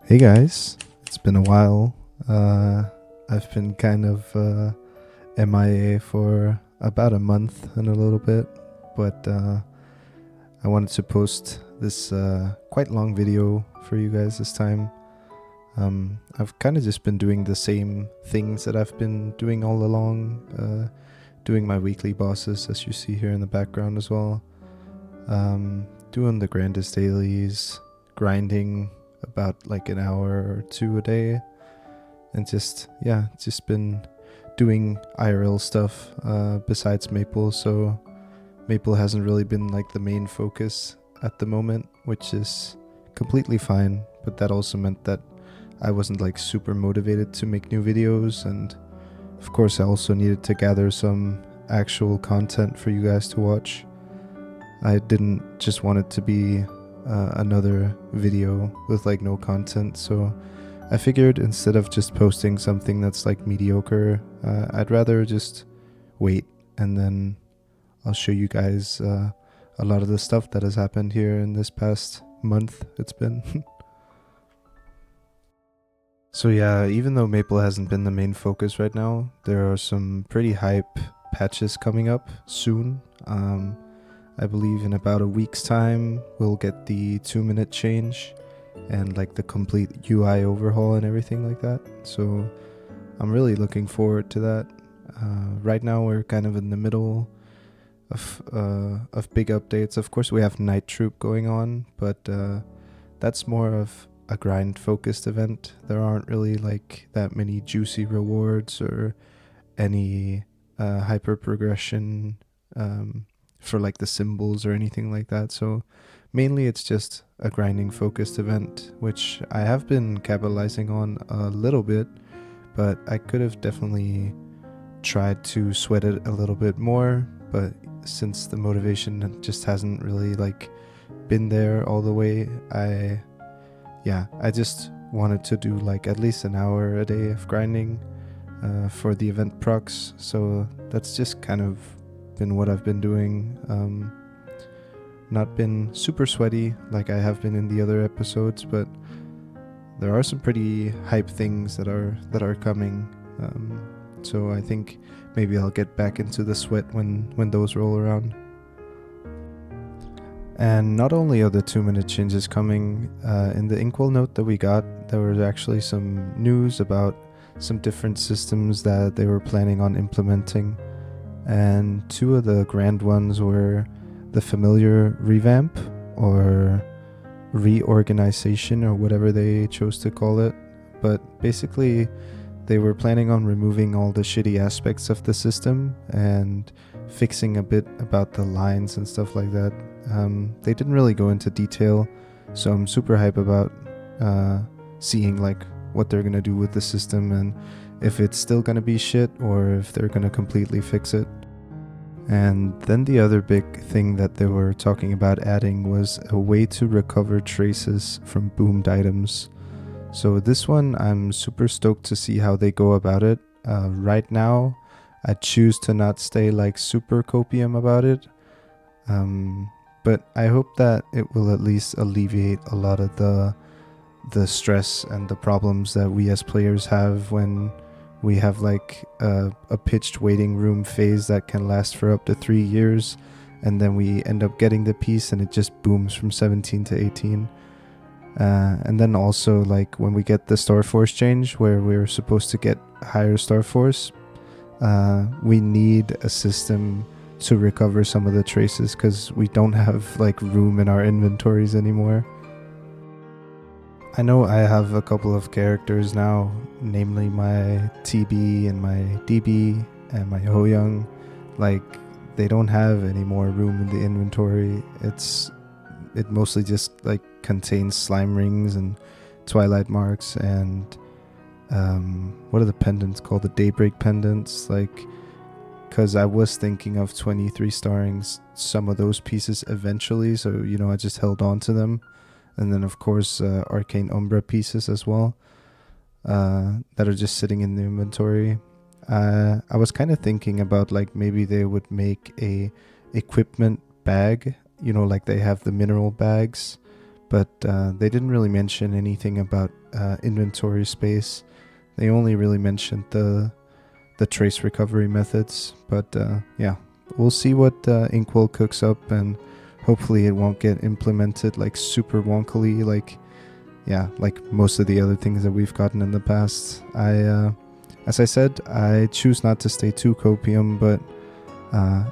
Hey guys, it's been a while. I've been kind of MIA for about a month and a little bit, but I wanted to post this quite long video for you guys this time. I've kind of just been doing the same things that I've been doing all along, doing my weekly bosses as you see here in the background as well. Doing the grandest dailies, grinding about like an hour or two a day, and just been doing IRL stuff besides Maple. So Maple hasn't really been like the main focus at the moment, which is completely fine, but that also meant that I wasn't like super motivated to make new videos, and of course I also needed to gather some actual content for you guys to watch. I didn't just want it to be another video with like no content, so I figured instead of just posting something that's like mediocre, I'd rather just wait, and then I'll show you guys a lot of the stuff that has happened here in this past month it's been. So yeah, even though Maple hasn't been the main focus right now, there are some pretty hype patches coming up soon. I believe in about a week's time we'll get the 2-minute change and like the complete UI overhaul and everything like that. So I'm really looking forward to that. Right now we're kind of in the middle of big updates. Of course we have Night Troop going on, but that's more of a grind focused event. There aren't really like that many juicy rewards or any hyper progression for like the symbols or anything like that. So mainly it's just a grinding focused event, which I have been capitalizing on a little bit, but I could have definitely tried to sweat it a little bit more. But since the motivation just hasn't really like been there all the way, I just wanted to do like at least an hour a day of grinding for the event procs. So that's just kind of been what I've been doing. Not been super sweaty like I have been in the other episodes, but there are some pretty hype things that are coming. So I think maybe I'll get back into the sweat when those roll around. And not only are the 2-minute changes coming, in the Inkwell note that we got, there was actually some news about some different systems that they were planning on implementing. And two of the grand ones were the familiar revamp or reorganization or whatever they chose to call it. But basically they were planning on removing all the shitty aspects of the system and fixing a bit about the lines and stuff like that. They didn't really go into detail, so I'm super hype about seeing like what they're gonna do with the system and if it's still gonna be shit or if they're gonna completely fix it. And then the other big thing that they were talking about adding was a way to recover traces from boomed items. So this one I'm super stoked to see how they go about it. Right now I choose to not stay like super copium about it, but I hope that it will at least alleviate a lot of the stress and the problems that we as players have when we have like a pitched waiting room phase that can last for up to 3 years, and then we end up getting the piece and it just booms from 17 to 18. And then also like when we get the Star Force change where we're supposed to get higher Star Force, we need a system to recover some of the traces because we don't have like room in our inventories anymore. I know I have a couple of characters now, namely my TB and my DB and my Hoyoung. Like they don't have any more room in the inventory. It mostly just like contains slime rings and twilight marks and what are the pendants called? The daybreak pendants. Like, because I was thinking of 23 starring some of those pieces eventually, so I just held on to them. And then of course Arcane Umbra pieces as well, that are just sitting in the inventory. I was kind of thinking about like maybe they would make a equipment bag, like they have the mineral bags, but they didn't really mention anything about inventory space. They only really mentioned the trace recovery methods, but yeah, we'll see what Inkwell cooks up, and hopefully it won't get implemented like super wonkily, like most of the other things that we've gotten in the past. As I said, I choose not to stay too copium, but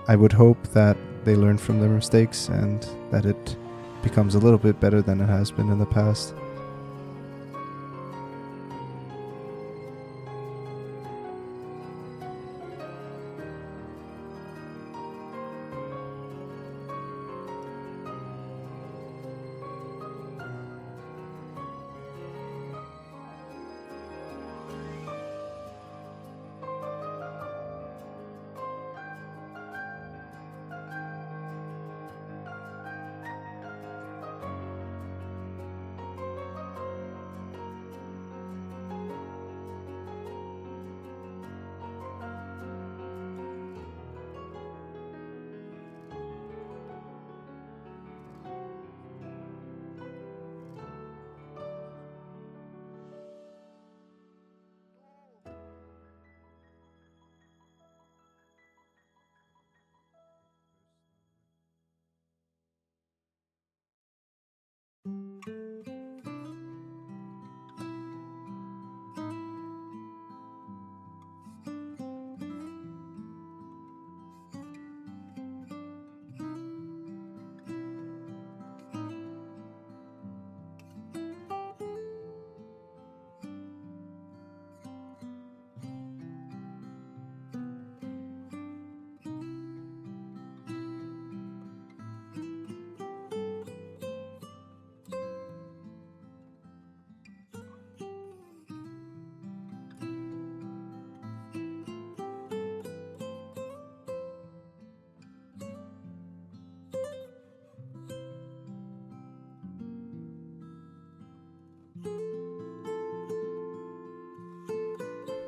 I would hope that they learn from their mistakes and that it becomes a little bit better than it has been in the past.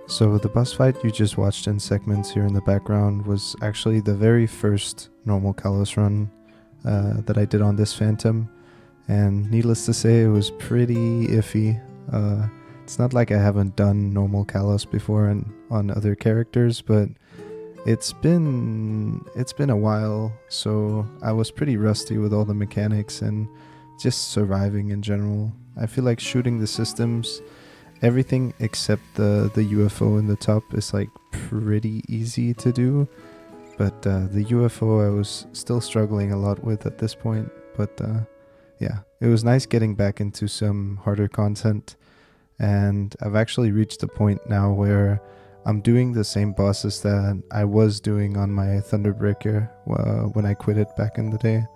So the boss fight you just watched in segments here in the background was actually the very first Normal Kalos run that I did on this Phantom, and needless to say, it was pretty iffy. It's not like I haven't done Normal Kalos before on other characters, but it's been a while, so I was pretty rusty with all the mechanics and just surviving in general. I feel like shooting the systems, everything except the UFO in the top is like pretty easy to do, but the UFO I was still struggling a lot with at this point. But yeah, it was nice getting back into some harder content, and I've actually reached a point now where I'm doing the same bosses that I was doing on my Thunderbreaker when I quit it back in the day.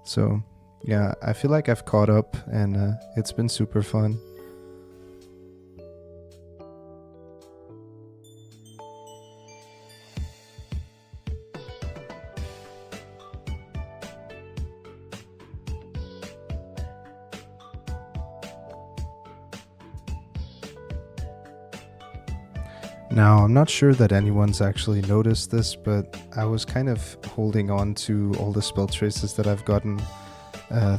So yeah, I feel like I've caught up, and it's been super fun. Now, I'm not sure that anyone's actually noticed this, but I was kind of holding on to all the spell traces that I've gotten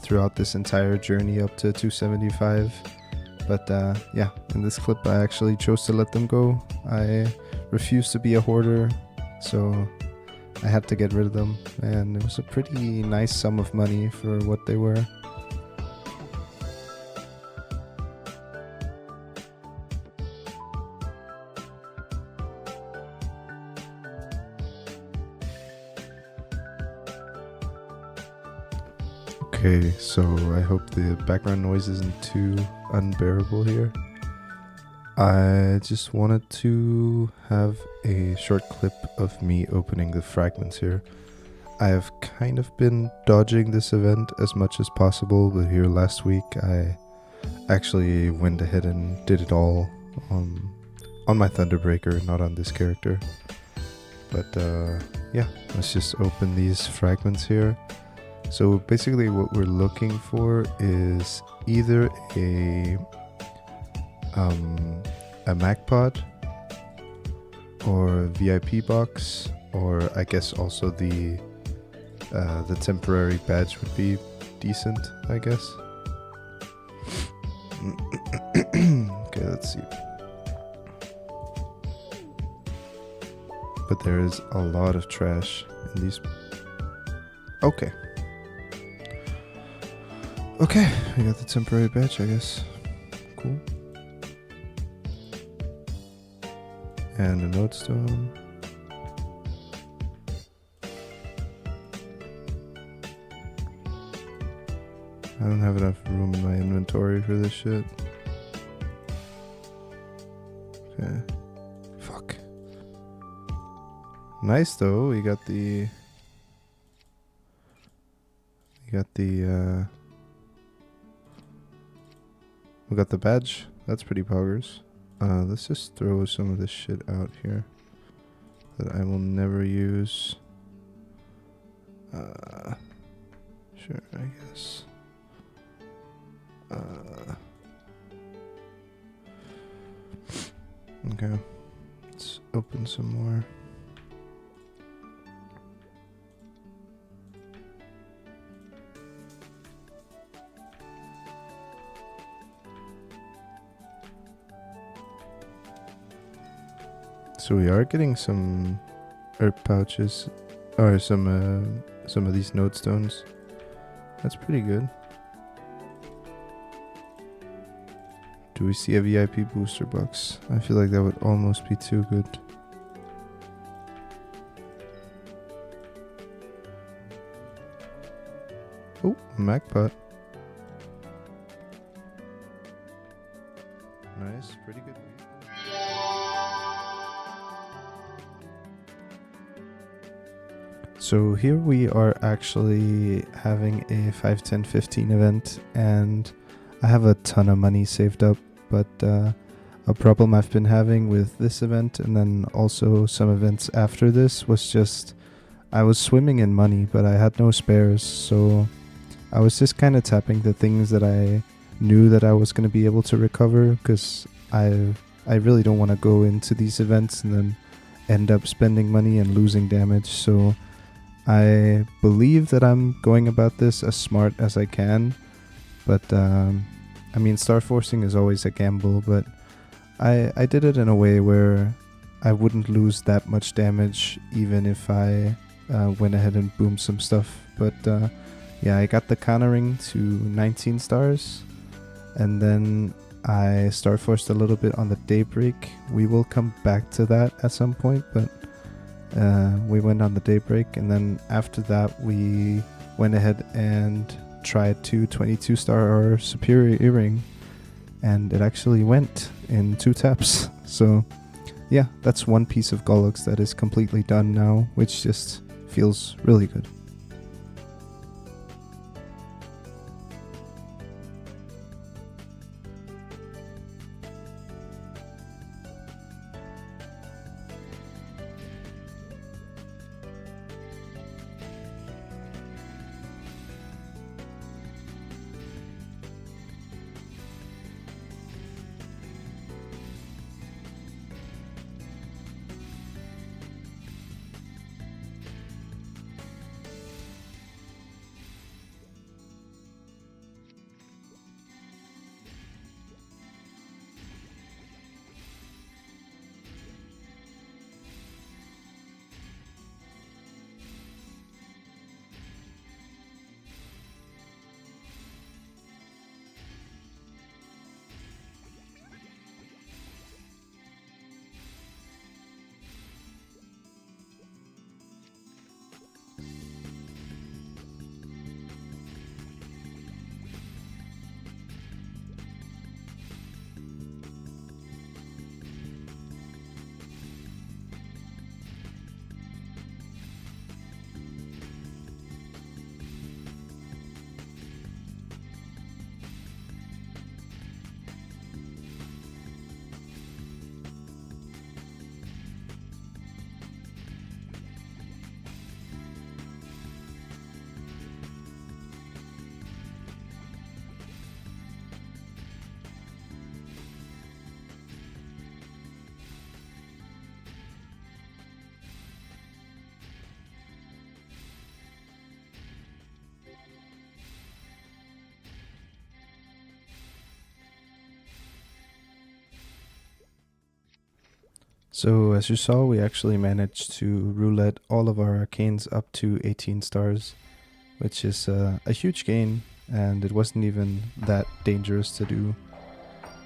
throughout this entire journey up to 275. But yeah, in this clip I actually chose to let them go. I refused to be a hoarder, so I had to get rid of them, and it was a pretty nice sum of money for what they were. Okay, so I hope the background noise isn't too unbearable here. I just wanted to have a short clip of me opening the fragments here. I have kind of been dodging this event as much as possible, but here last week I actually went ahead and did it all on my Thunderbreaker, not on this character. But yeah, let's just open these fragments here. So basically what we're looking for is either a MacPod or a VIP box, or I guess also the temporary badge would be decent, I guess. Okay, let's see. But there is a lot of trash in these. Okay. Okay, we got the temporary badge, I guess. Cool. And a nodestone. I don't have enough room in my inventory for this shit. Okay. Fuck. Nice though, we got the we got the badge. That's pretty poggers. Let's just throw some of this shit out here that I will never use. Sure, I guess. Okay, let's open some more. So we are getting some herb pouches, or some of these nodestones. That's pretty good. Do we see a VIP booster box? I feel like that would almost be too good. Oh, Macpot. Nice, pretty good. So here we are actually having a 5, 10, 15 event, and I have a ton of money saved up, but a problem I've been having with this event and then also some events after this was just I was swimming in money, but I had no spares, so I was just kind of tapping the things that I knew that I was going to be able to recover, because I really don't want to go into these events and then end up spending money and losing damage. So I believe that I'm going about this as smart as I can, but I mean, star forcing is always a gamble, but I did it in a way where I wouldn't lose that much damage even if I went ahead and boomed some stuff. But yeah, I got the countering to 19 stars, and then I star forced a little bit on the daybreak. We will come back to that at some point, but we went on the daybreak, and then after that we went ahead and tried to 22 star our superior earring, and it actually went in 2 taps. So yeah, that's one piece of Gollux that is completely done now, which just feels really good. So as you saw, we actually managed to roulette all of our arcanes up to 18 stars, which is a huge gain, and it wasn't even that dangerous to do.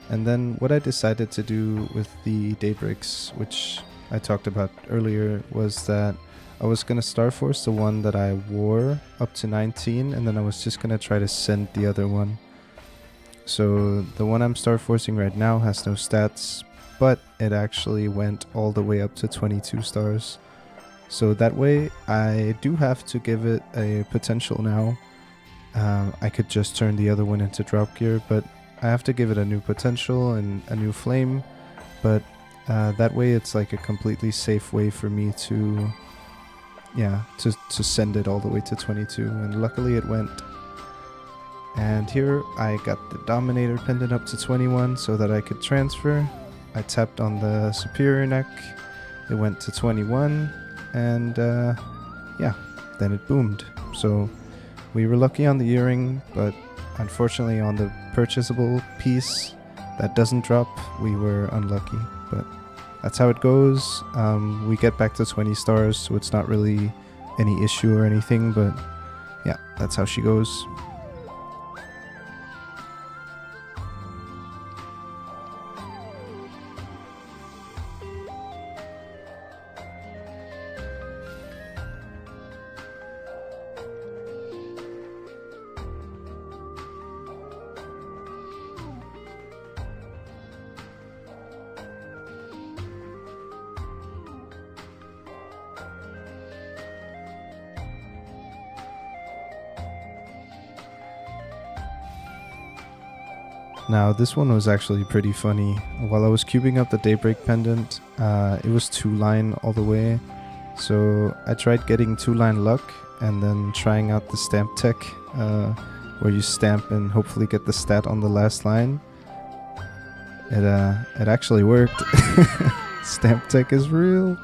And then what I decided to do with the daybreaks, which I talked about earlier, was that I was going to Star Force the one that I wore up to 19, and then I was just going to try to send the other one. So the one I'm Star Forcing right now has no stats, but it actually went all the way up to 22 stars. So that way I do have to give it a potential now. I could just turn the other one into drop gear, but I have to give it a new potential and a new flame. But that way it's like a completely safe way for me to send it all the way to 22, and luckily it went. And here I got the Dominator pendant up to 21 so that I could transfer. I tapped on the superior neck, it went to 21, and then it boomed. So we were lucky on the earring, but unfortunately on the purchasable piece that doesn't drop, we were unlucky. But that's how it goes. We get back to 20 stars, so it's not really any issue or anything, but yeah, that's how she goes. Now this one was actually pretty funny. While I was cubing up the Daybreak pendant, it was 2-line all the way. So I tried getting 2-line luck and then trying out the stamp tech, where you stamp and hopefully get the stat on the last line. It actually worked. Stamp tech is real.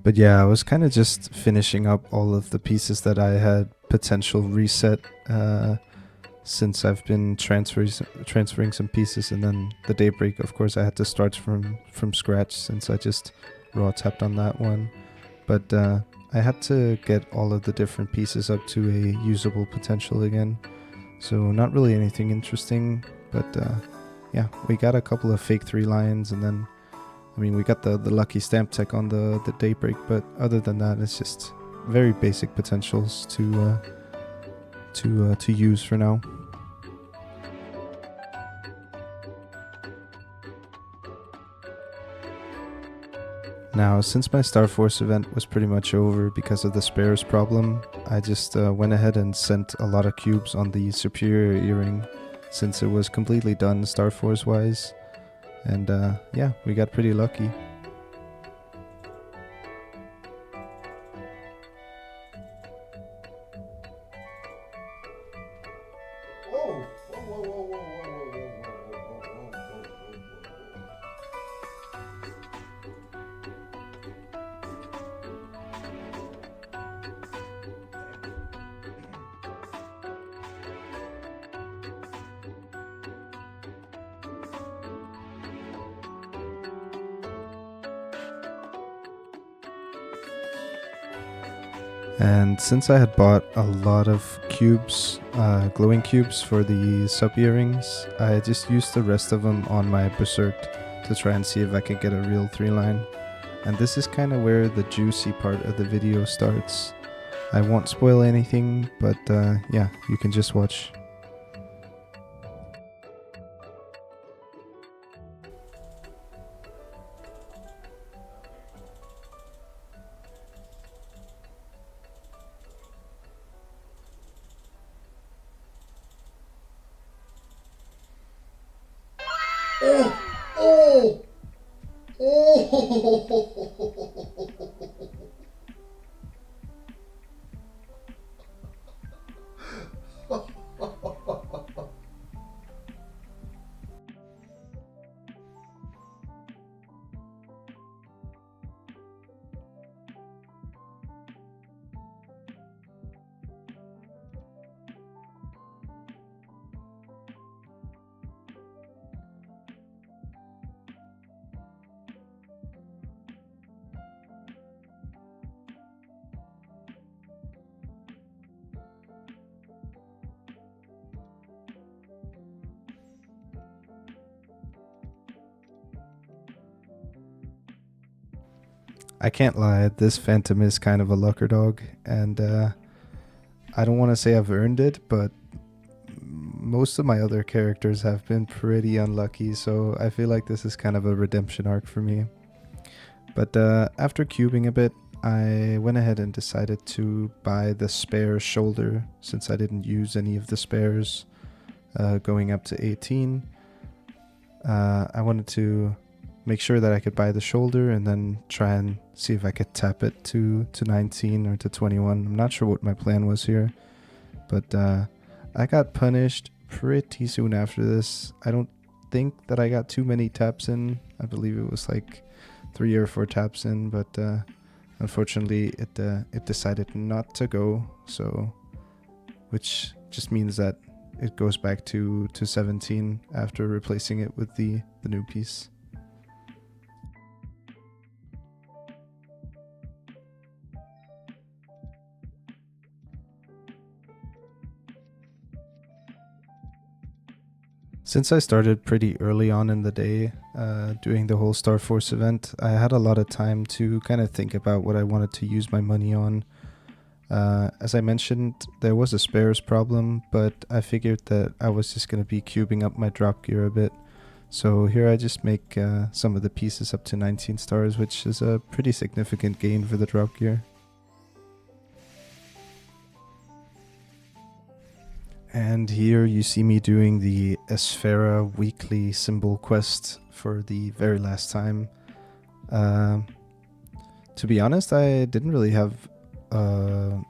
But yeah, I was kind of just finishing up all of the pieces that I had potential reset, since I've been transferring some pieces, and then the Daybreak, of course, I had to start from scratch since I just raw tapped on that one. But I had to get all of the different pieces up to a usable potential again. So not really anything interesting, but yeah, we got a couple of fake 3 lines, and then we got the lucky stamp tech on the Daybreak, but other than that, it's just very basic potentials to use for now. Now, since my Star Force event was pretty much over because of the spares problem, I just went ahead and sent a lot of cubes on the superior earring, since it was completely done Star Force wise. And yeah, we got pretty lucky. And since I had bought a lot of cubes, glowing cubes for the sub earrings, I just used the rest of them on my Berserk to try and see if I could get a real 3-line. And this is kind of where the juicy part of the video starts. I won't spoil anything, but yeah, you can just watch. I can't lie, this Phantom is kind of a lucker dog, and I don't want to say I've earned it, but most of my other characters have been pretty unlucky, so I feel like this is kind of a redemption arc for me. But after cubing a bit, I went ahead and decided to buy the spare shoulder, since I didn't use any of the spares going up to 18. I wanted to make sure that I could buy the shoulder and then try and see if I could tap it to 19 or to 21. I'm not sure what my plan was here, but I got punished pretty soon after this. I don't think that I got too many taps in. I believe it was like 3 or 4 taps in, but unfortunately it decided not to go, so which just means that it goes back to 17 after replacing it with the new piece. Since I started pretty early on in the day doing the whole Star Force event, I had a lot of time to kind of think about what I wanted to use my money on. As I mentioned, there was a spares problem, but I figured that I was just going to be cubing up my drop gear a bit. So here I just make some of the pieces up to 19 stars, which is a pretty significant gain for the drop gear. And here you see me doing the Esfera weekly symbol quest for the very last time. To be honest, I didn't really have a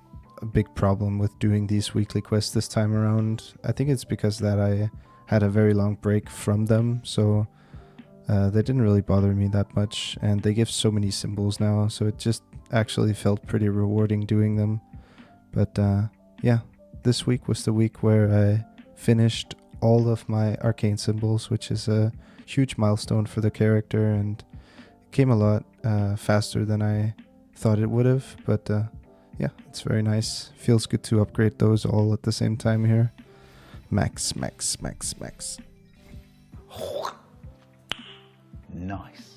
big problem with doing these weekly quests this time around. I think it's because that I had a very long break from them, so they didn't really bother me that much, and they give so many symbols now, so it just actually felt pretty rewarding doing them. But yeah, this week was the week where I finished all of my Arcane Symbols, which is a huge milestone for the character, and it came a lot faster than I thought it would have, but yeah, it's very nice. Feels good to upgrade those all at the same time here. Max. Nice.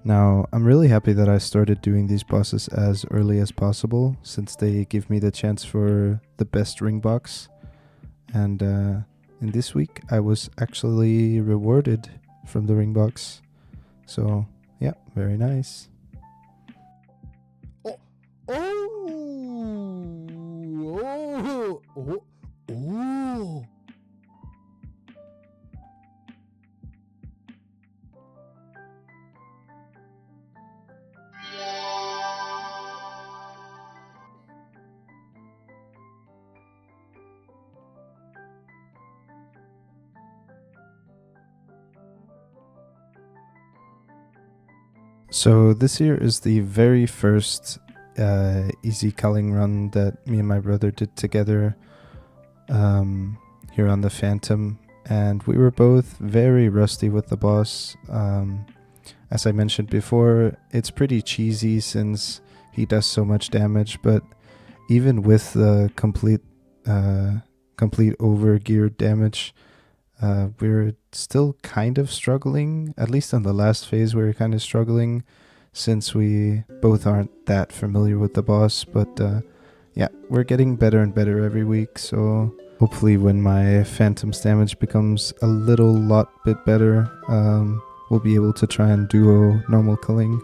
Now, I'm really happy that I started doing these bosses as early as possible, since they give me the chance for the best ringbox. And in this week, I was actually rewarded from the ringbox. So, yeah, very nice. Oh! Oh! Oh! Oh! So this here is the very first easy Kaling run that me and my brother did together here on the Phantom, and we were both very rusty with the boss. As I mentioned before, it's pretty cheesy since he does so much damage, but even with the complete over-geared damage, we're still kind of struggling. At least on the last phase we were kind of struggling, since we both aren't that familiar with the boss. But yeah, we're getting better and better every week, so hopefully when my Phantom's damage becomes a lot bit better, we'll be able to try and duo Normal Kaling,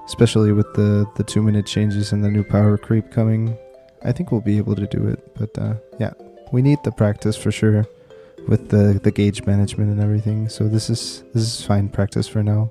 especially with the 2-minute changes and the new power creep coming. I think we'll be able to do it, but yeah, we need the practice for sure. with the gauge management and everything. So this is fine practice for now.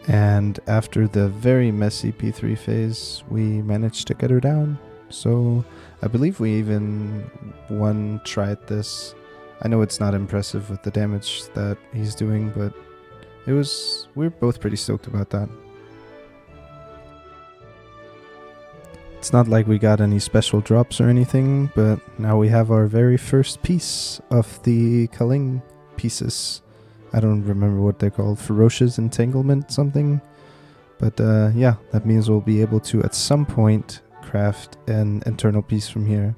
And after the very messy P3 phase, we managed to get her down. So I believe we even tried this. I know it's not impressive with the damage that he's doing, but we're both pretty stoked about that. It's not like we got any special drops or anything, but now we have our very first piece of the Kaling pieces. I don't remember what they're called, Ferocious Entanglement something. But yeah, that means we'll be able to at some point craft an internal piece from here.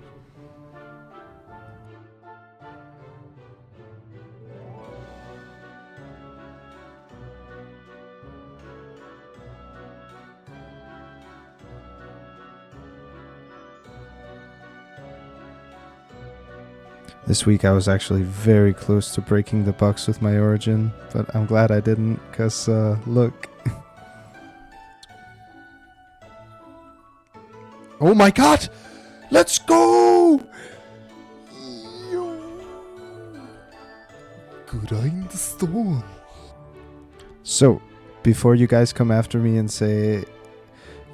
This week I was actually very close to breaking the box with my origin, but I'm glad I didn't, because look. Oh my god! Let's go! Grindstone. So, before you guys come after me and say,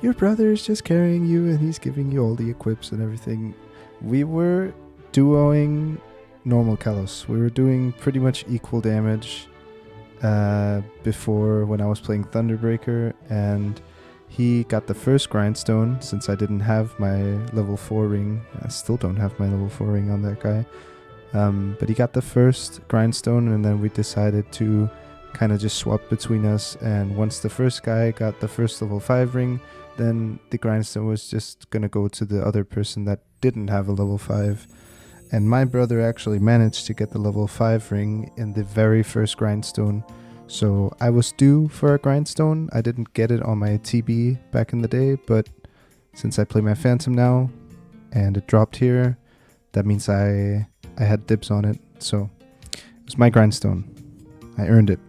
your brother is just carrying you and he's giving you all the equips and everything, we were duoing Normal Kalos. We were doing pretty much equal damage before when I was playing Thunderbreaker, and he got the first grindstone since I didn't have my level 4 ring. I still don't have my level 4 ring on that guy. But he got the first grindstone, and then we decided to kind of just swap between us, and once the first guy got the first level 5 ring, then the grindstone was just gonna go to the other person that didn't have a level 5. And my brother actually managed to get the level 5 ring in the very first grindstone. So I was due for a grindstone. I didn't get it on my TB back in the day, but since I play my Phantom now and it dropped here, that means I had dibs on it. So it was my grindstone. I earned it.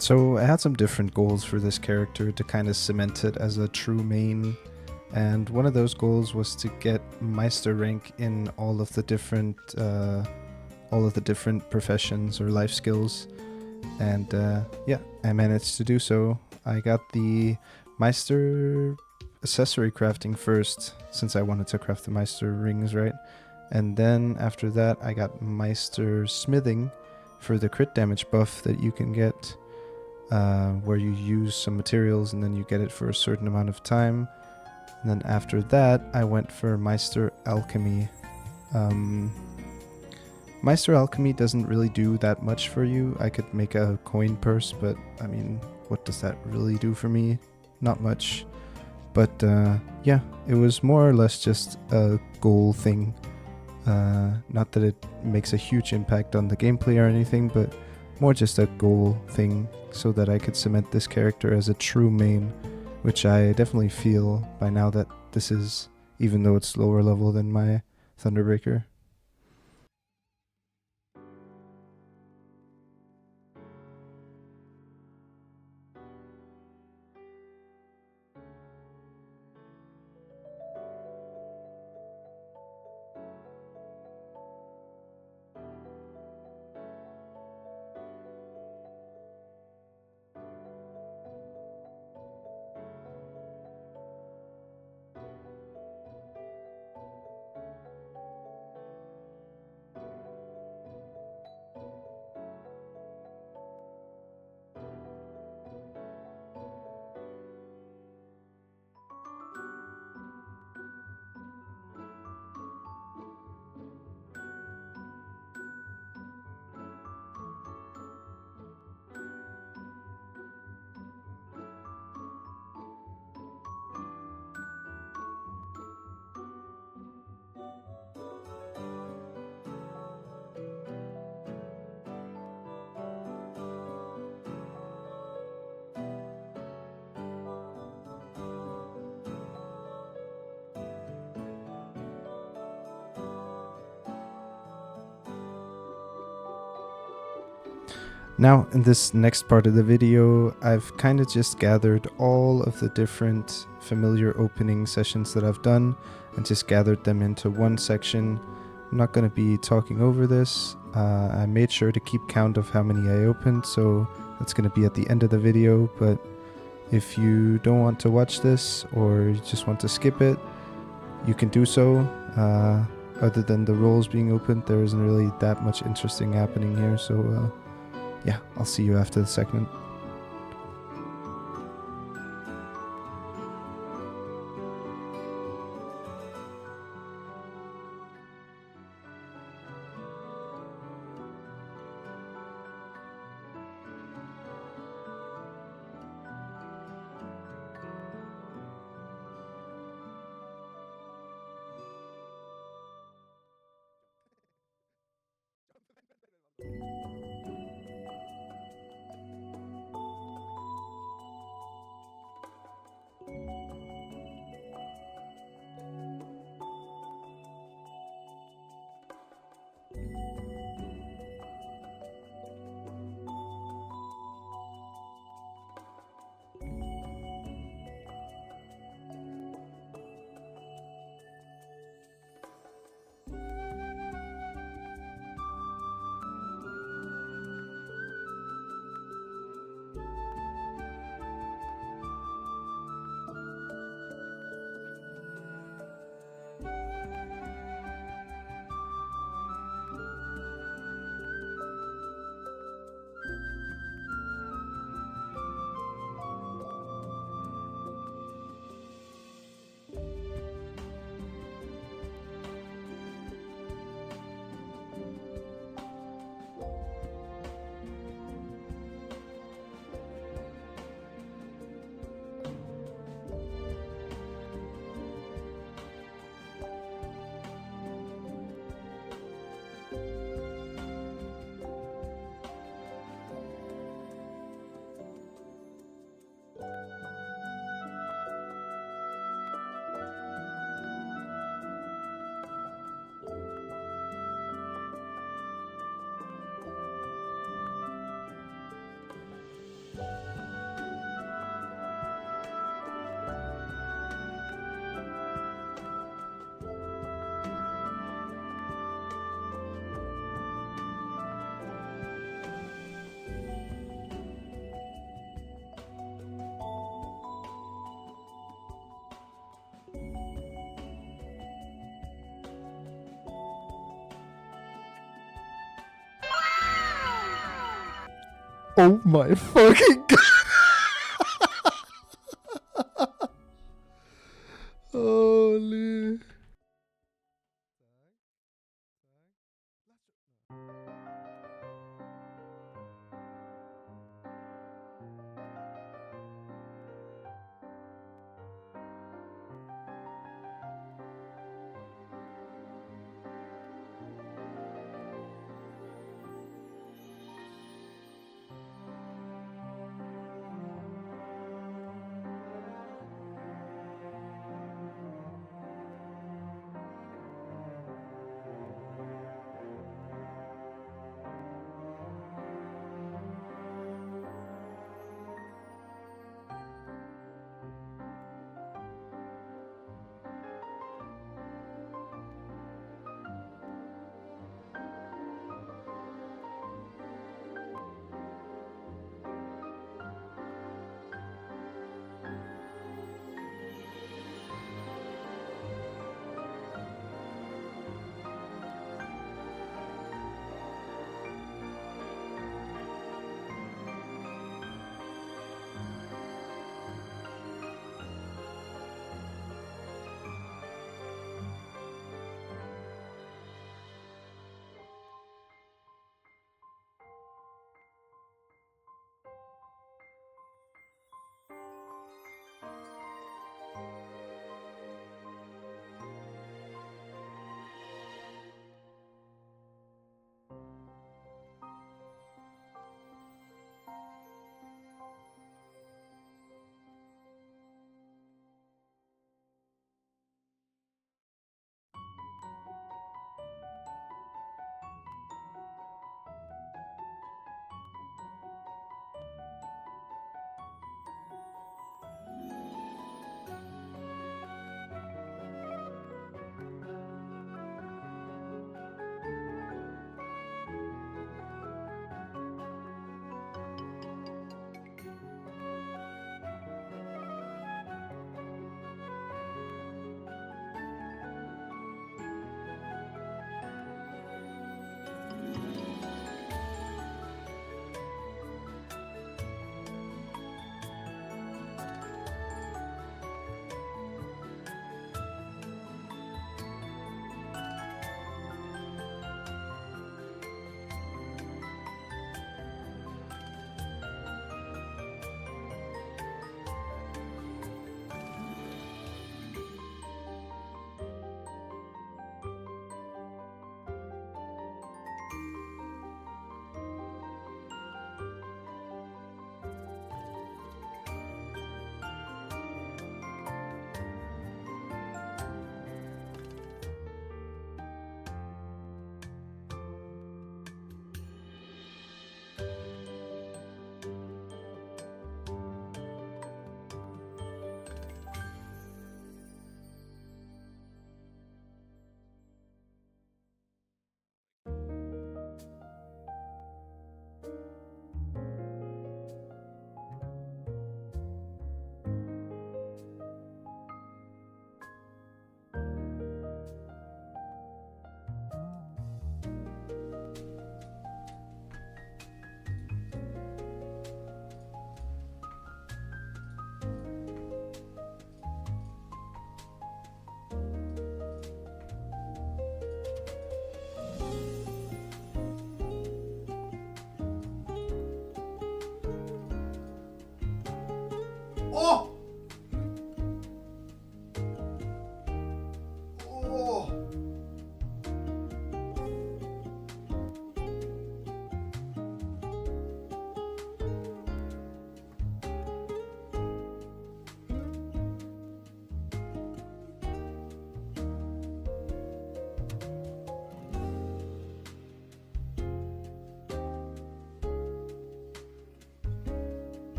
So I had some different goals for this character to kind of cement it as a true main, and one of those goals was to get meister rank in all of the different professions or life skills, and yeah, I managed to do so. I got the meister accessory crafting first, since I wanted to craft the meister rings, right? And then after that I got meister smithing for the crit damage buff that you can get, where you use some materials and then you get it for a certain amount of time. And then after that I went for meister alchemy. Meister alchemy doesn't really do that much for you. I could make a coin purse, but I mean, what does that really do for me? Not much. But yeah, it was more or less just a goal thing. Not that it makes a huge impact on the gameplay or anything, but more just a goal thing so that I could cement this character as a true main, which I definitely feel by now that this is, even though it's lower level than my Thunderbreaker. Now, in this next part of the video, I've kind of just gathered all of the different familiar opening sessions that I've done and just gathered them into one section. I'm not going to be talking over this. I made sure to keep count of how many I opened, so that's going to be at the end of the video, but if you don't want to watch this or you just want to skip it, you can do so. Other than the rolls being opened, there isn't really that much interesting happening here, so yeah, I'll see you after the segment. Oh my fucking god. Holy. Oh! Oh!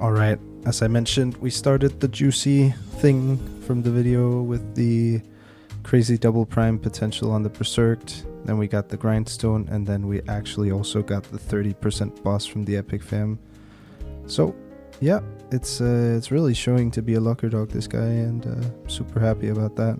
Alright, as I mentioned, we started the juicy thing from the video with the crazy double prime potential on the Berserked, then we got the grindstone, and then we actually also got the 30% boss from the epic fam. So yeah, it's really showing to be a lucker dog, this guy, and super happy about that.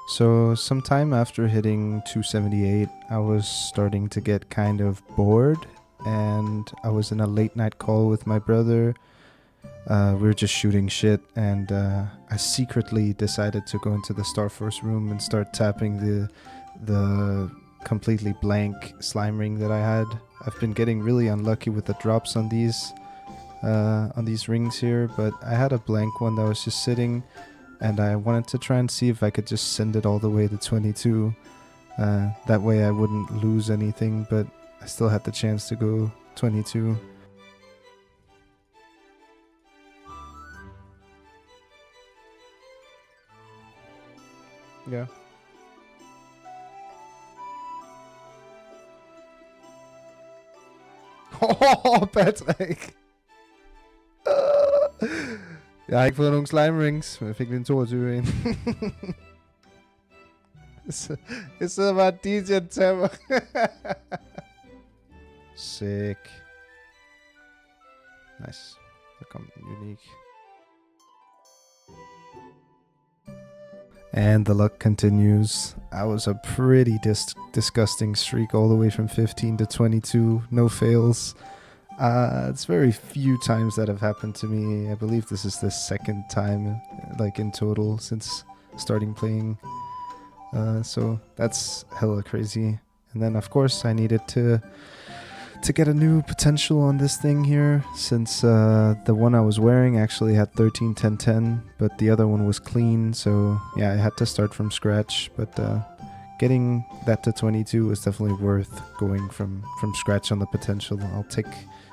So sometime after hitting 278, I was starting to get kind of bored, and I was in a late night call with my brother. We were just shooting shit, and I secretly decided to go into the Starforce room and start tapping the completely blank slime ring that I had. I've been getting really unlucky with the drops on these rings here, but I had a blank one that was just sitting, and I wanted to try and see if I could just send it all the way to 22. That way I wouldn't lose anything, but I still had the chance to go 22. Yeah. Oh, Patrick! Jeg har ikke fået nogen slime rings, men jeg fik lige en 22 en. Jeg sidder bare og DJ tapper. Sick. Nice. Der kom en unique. And the luck continues. I was a pretty disgusting streak all the way from 15 to 22. No fails. It's very few times that have happened to me. I believe this is the second time, like in total, since starting playing. So that's hella crazy. And then of course I needed to get a new potential on this thing here, since the one I was wearing actually had 13, 10, 10, but the other one was clean. So yeah, I had to start from scratch. But getting that to 22 was definitely worth going from scratch on the potential. I'll take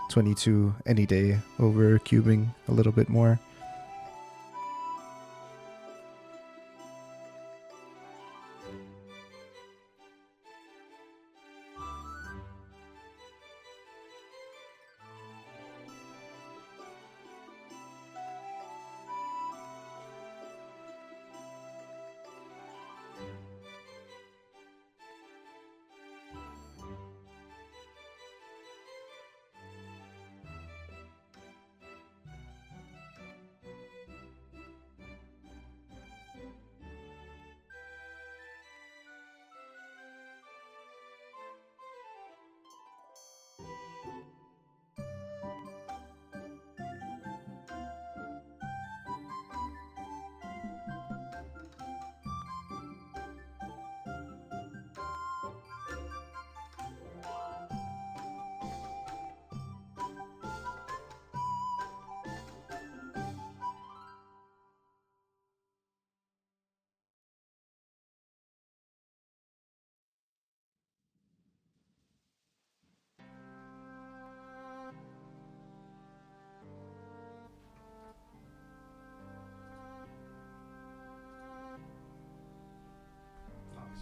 22 any day over cubing a little bit more.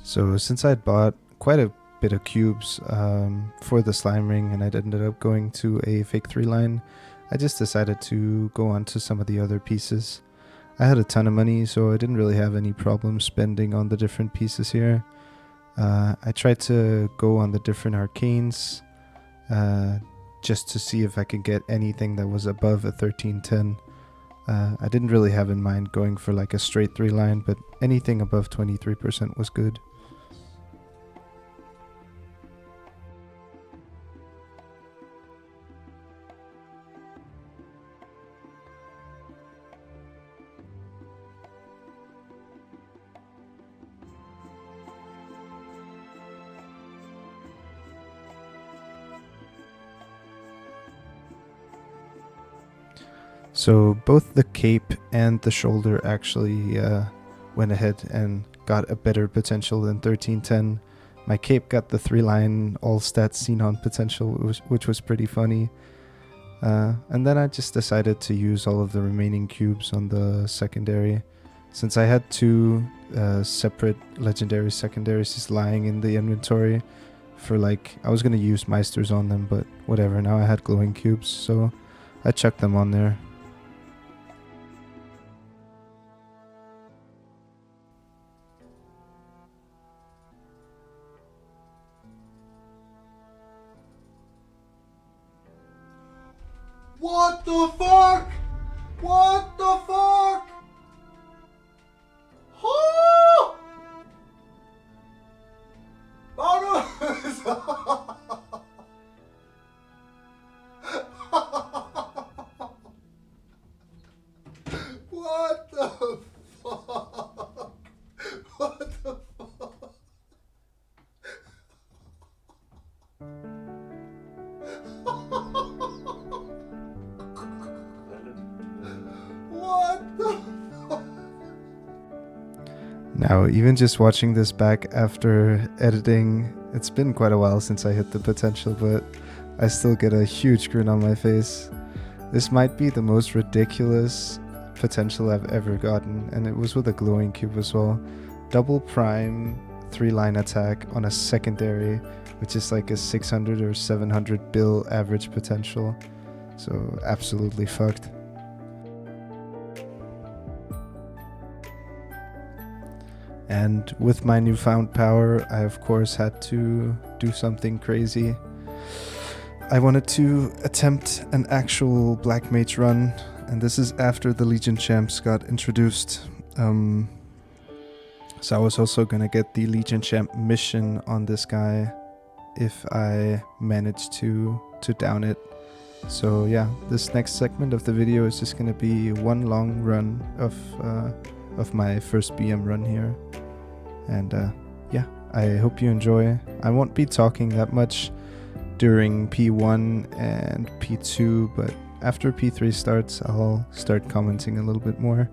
So since I'd bought quite a bit of cubes for the slime ring, and I'd ended up going to a fake 3-line, I just decided to go on to some of the other pieces. I had a ton of money, so I didn't really have any problem spending on the different pieces here. I tried to go on the different arcanes just to see if I could get anything that was above a 1310. I didn't really have in mind going for like a straight 3-line, but anything above 23% was good. So both the cape and the shoulder actually went ahead and got a better potential than 1310. My cape got the 3-line all stats seen on potential, which was pretty funny. And then I just decided to use all of the remaining cubes on the secondary. Since I had 2 separate legendary secondaries just lying in the inventory for like, I was going to use meisters on them, but whatever, now I had glowing cubes, so I chucked them on there. What the fuck? What the fuck? Oh! Oh no! What the fuck? What the fuck? What the fuck? Now, even just watching this back after editing, it's been quite a while since I hit the potential, but I still get a huge grin on my face. This might be the most ridiculous potential I've ever gotten, and it was with a glowing cube as well. Double prime 3-line attack on a secondary, which is like a 600 or 700 bill average potential. So absolutely fucked. And with my newfound power, I of course had to do something crazy. I wanted to attempt an actual Black Mage run, and this is after the Legion Champs got introduced. So I was also gonna get the Legion Champ mission on this guy if I managed to down it. So yeah, this next segment of the video is just gonna be one long run of my first BM run here. And yeah, I hope you enjoy. I won't be talking that much during P1 and P2, but after P3 starts, I'll start commenting a little bit more.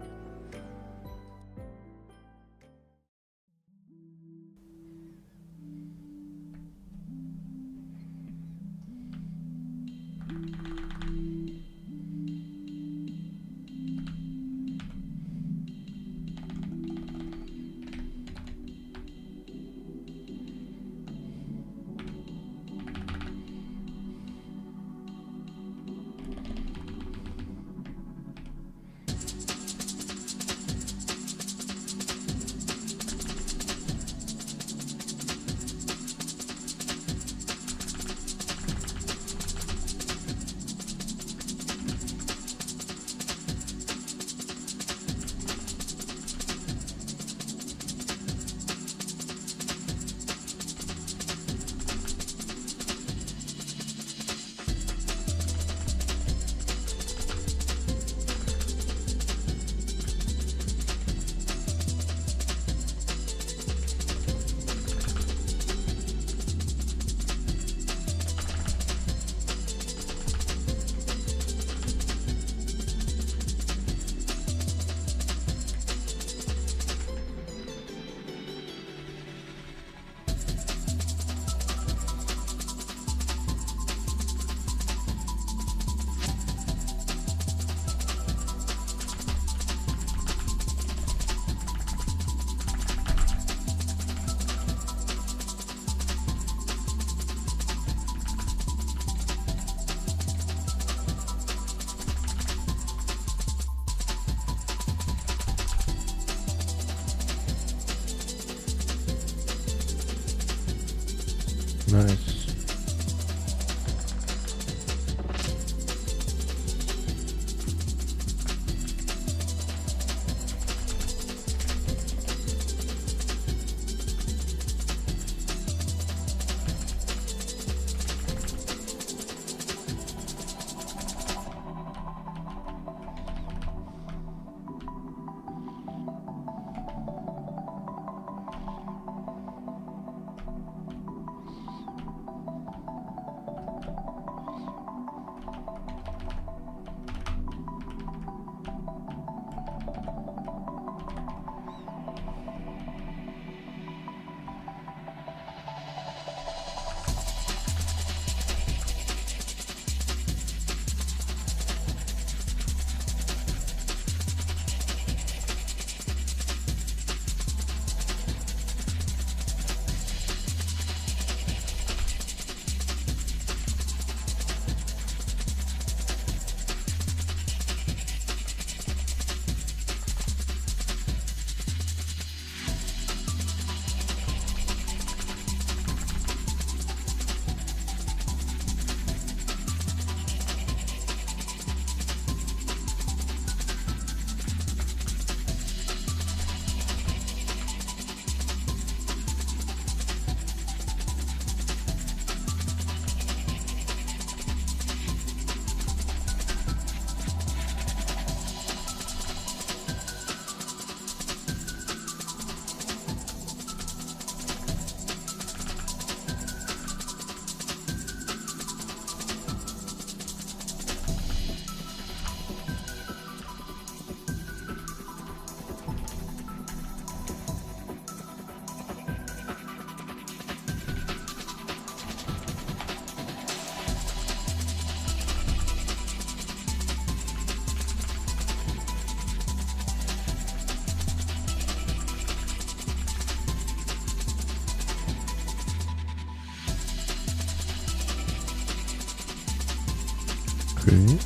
Okay.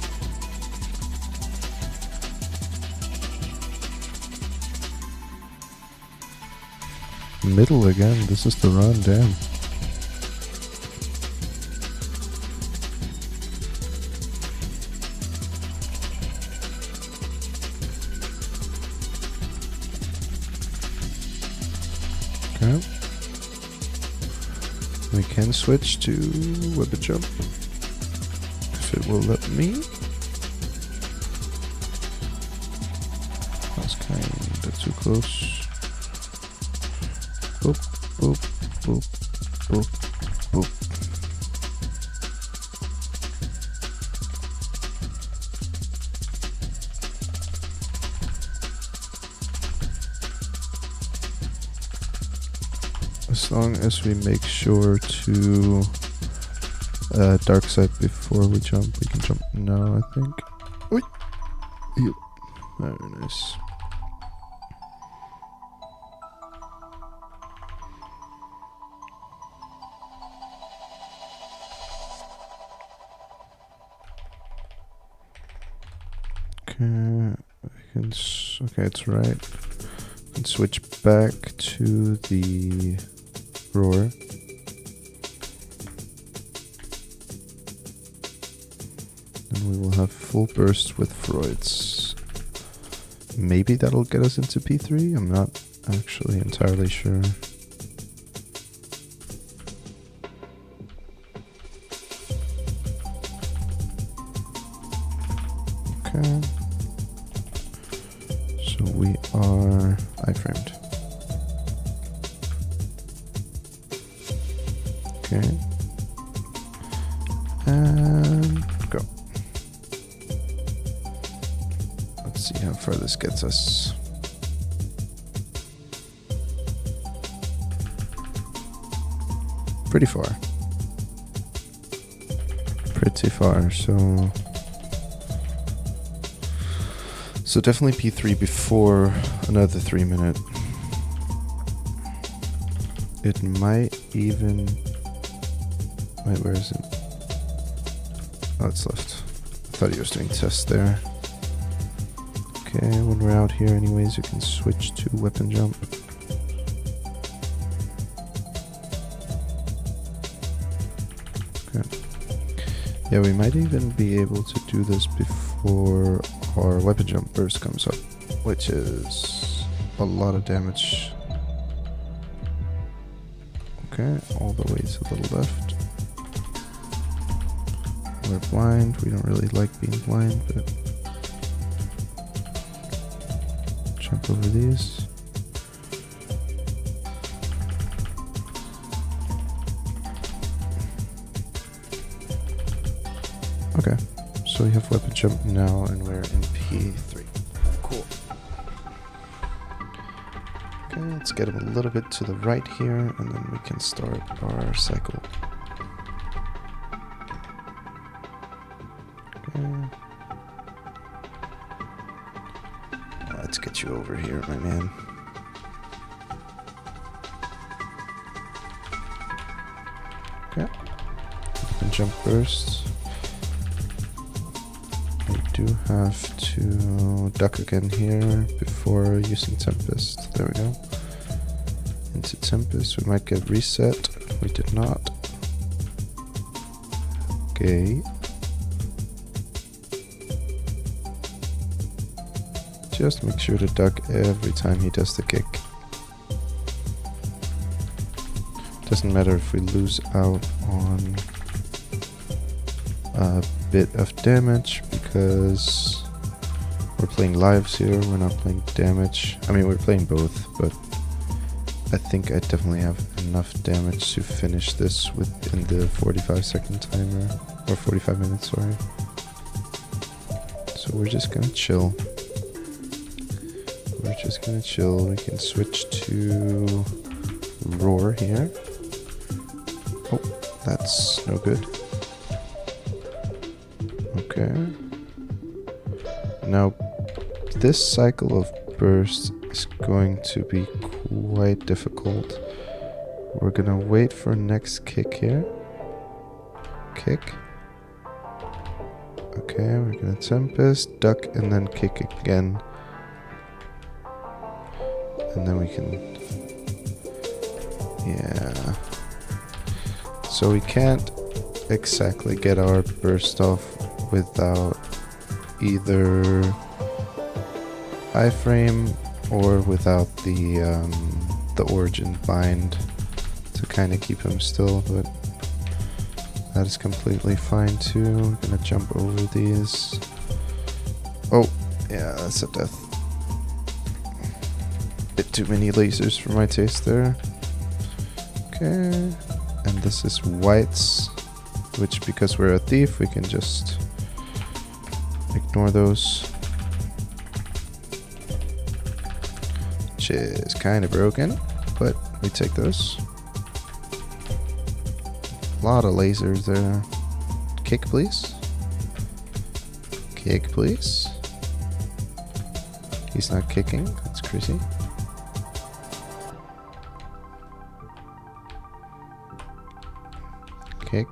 Middle again. This is the run, damn. Okay. We can switch to weapon jump if it will let me. That's kind of too close. Boop, boop, boop, boop, boop. As long as we make sure to dark side before we jump, we can jump now, I think. Oi! Yep. Very nice. Okay, okay, it's right. We can switch back to the roar. And we will have full burst with Freud's. Maybe that'll get us into P3? I'm not actually entirely sure. Okay. So we are iframed. Okay. And go. Let's see how far this gets us. Pretty far. Pretty far, so definitely P3 before another 3 minute. It might even... Wait, where is it? Oh, it's left. I thought he was doing tests there. Okay, when we're out here anyways, you can switch to weapon jump. Okay. Yeah, we might even be able to do this before our weapon jump burst comes up, which is a lot of damage. Okay, all the way to the left. We're blind. We don't really like being blind, but jump over these. Okay, so we have weapon jump now, and we're in P3. Cool. Okay, let's get him a little bit to the right here, and then we can start our cycle. Okay. Let's get you over here, my man. Okay. Weapon jump burst. We do have to duck again here before using Tempest. There we go. Into Tempest. We might get reset. We did not. Okay. Just make sure to duck every time he does the kick. Doesn't matter if we lose out on a bit of damage because we're playing lives here, we're not playing damage. I mean, we're playing both, but I think I definitely have enough damage to finish this within the 45-second timer, or 45 minutes, sorry. So we're just gonna chill. We're just gonna chill. We can switch to roar here. Oh, that's no good. Okay. Now, this cycle of burst is going to be quite difficult. We're gonna wait for next kick here. Kick. Okay, we're gonna Tempest, duck, and then kick again. And then we can... Yeah. So we can't exactly get our burst off without either iframe or without the origin bind to kind of keep him still, but that is completely fine too. We're gonna jump over these. Oh, yeah, that's a death. Bit too many lasers for my taste there. Okay, and this is whites, which because we're a thief, we can just ignore those. Which is kind of broken, but we take those. A lot of lasers there. Kick, please. Kick, please. He's not kicking. That's crazy. Kick.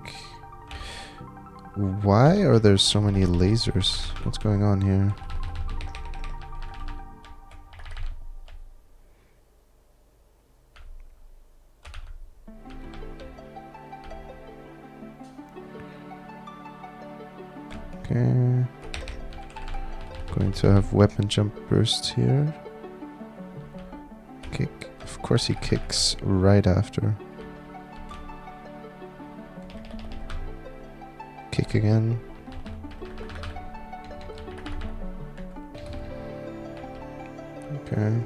Why are there so many lasers? What's going on here? Okay. Going to have weapon jump burst here. Kick. Of course he kicks right after. Kick again. Okay.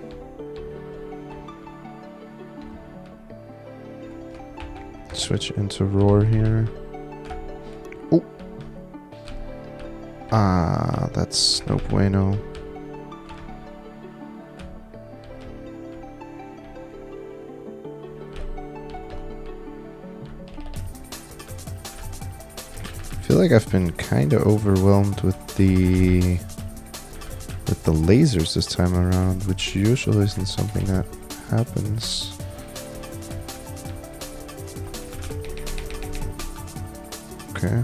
Switch into roar here. Oh. Ah, that's no bueno. I feel like I've been kind of overwhelmed with the lasers this time around, which usually isn't something that happens. Okay.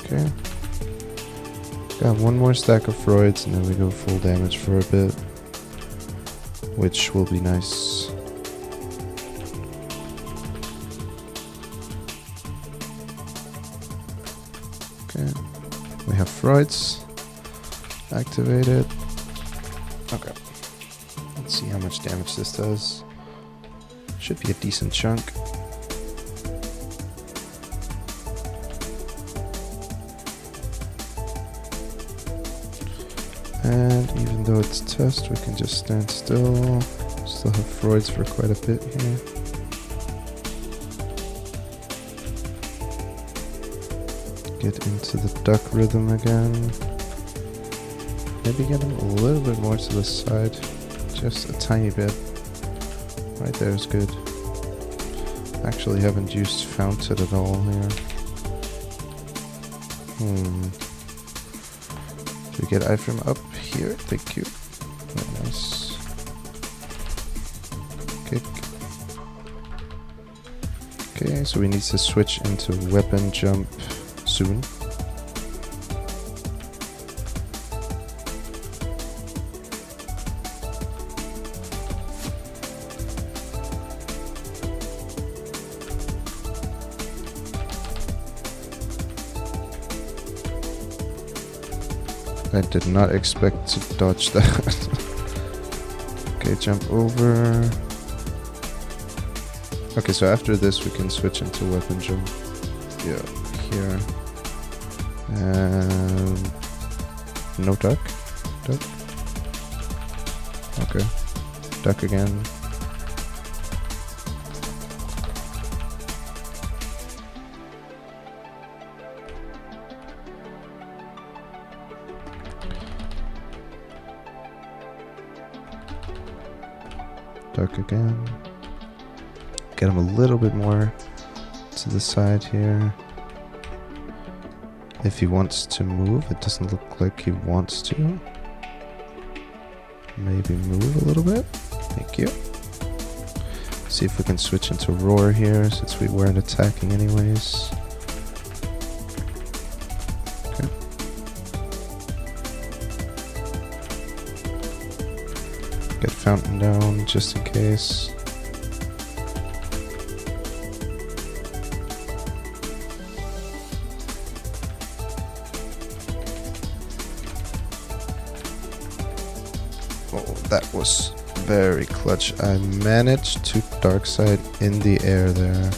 Okay. Got one more stack of Freuds and then we go full damage for a bit, which will be nice. Okay, we have Freuds activated. Okay, let's see how much damage this does. Should be a decent chunk. And even though it's test, we can just stand still. Still have Freuds for quite a bit here. Get into the duck rhythm again. Maybe get him a little bit more to the side. Just a tiny bit. Right there is good. Actually haven't used Founted at all here. Do we get iframe up here? Thank you. Very nice. Kick. Okay, so we need to switch into weapon jump soon. I did not expect to dodge that. Okay, jump over. Okay, so after this we can switch into weapon jump. Yeah, here. And no duck. Duck. Okay. Duck again. Duck again. Get him a little bit more to the side here. If he wants to move, it doesn't look like he wants to. Maybe move a little bit. Thank you. See if we can switch into roar here, since we weren't attacking anyways. Okay. Get fountain down just in case. Oh, that was very clutch. I managed to dark side in the air there.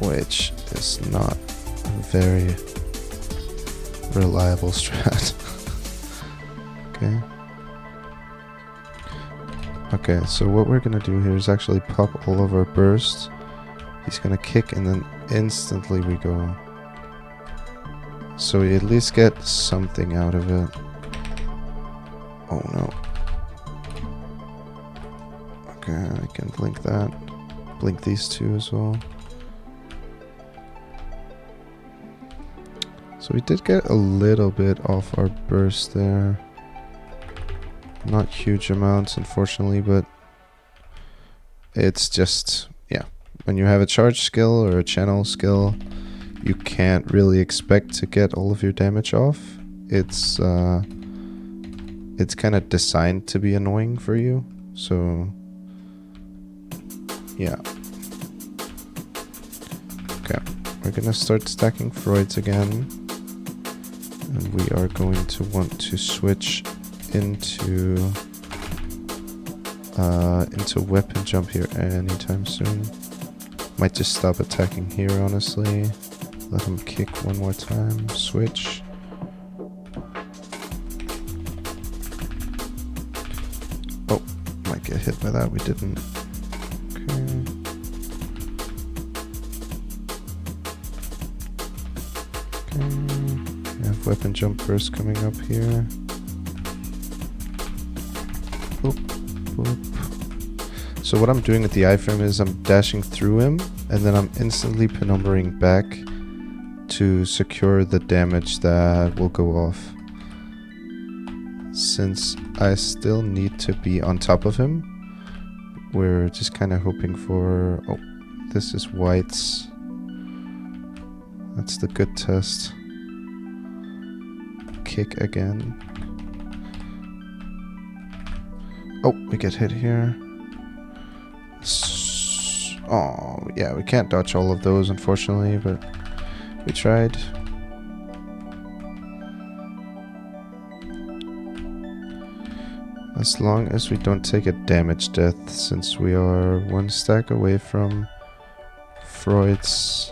Which is not a very reliable strat. Okay. Okay, so what we're gonna do here is actually pop all of our bursts. He's gonna kick and then instantly we go. So we at least get something out of it. Oh no. Okay, I can blink that. Blink these two as well. So we did get a little bit off our burst there. Not huge amounts, unfortunately, but it's just, yeah. When you have a charge skill or a channel skill, you can't really expect to get all of your damage off. It's kind of designed to be annoying for you. So, yeah. Okay, we're gonna start stacking Freuds again. And we are going to want to switch into weapon jump here anytime soon. Might just stop attacking here, honestly. Let him kick one more time. Switch. Oh, might get hit by that. We didn't. Okay. Okay. We have weapon jump burst coming up here. Boop, boop. So what I'm doing with the iframe is I'm dashing through him, and then I'm instantly penumbering back to secure the damage that will go off. Since I still need to be on top of him, we're just kind of hoping for... Oh, this is whites. That's the good test. Kick again. Oh, we get hit here. Oh, yeah, we can't dodge all of those, unfortunately, but we tried. As long as we don't take a damage death, since we are one stack away from Freud's.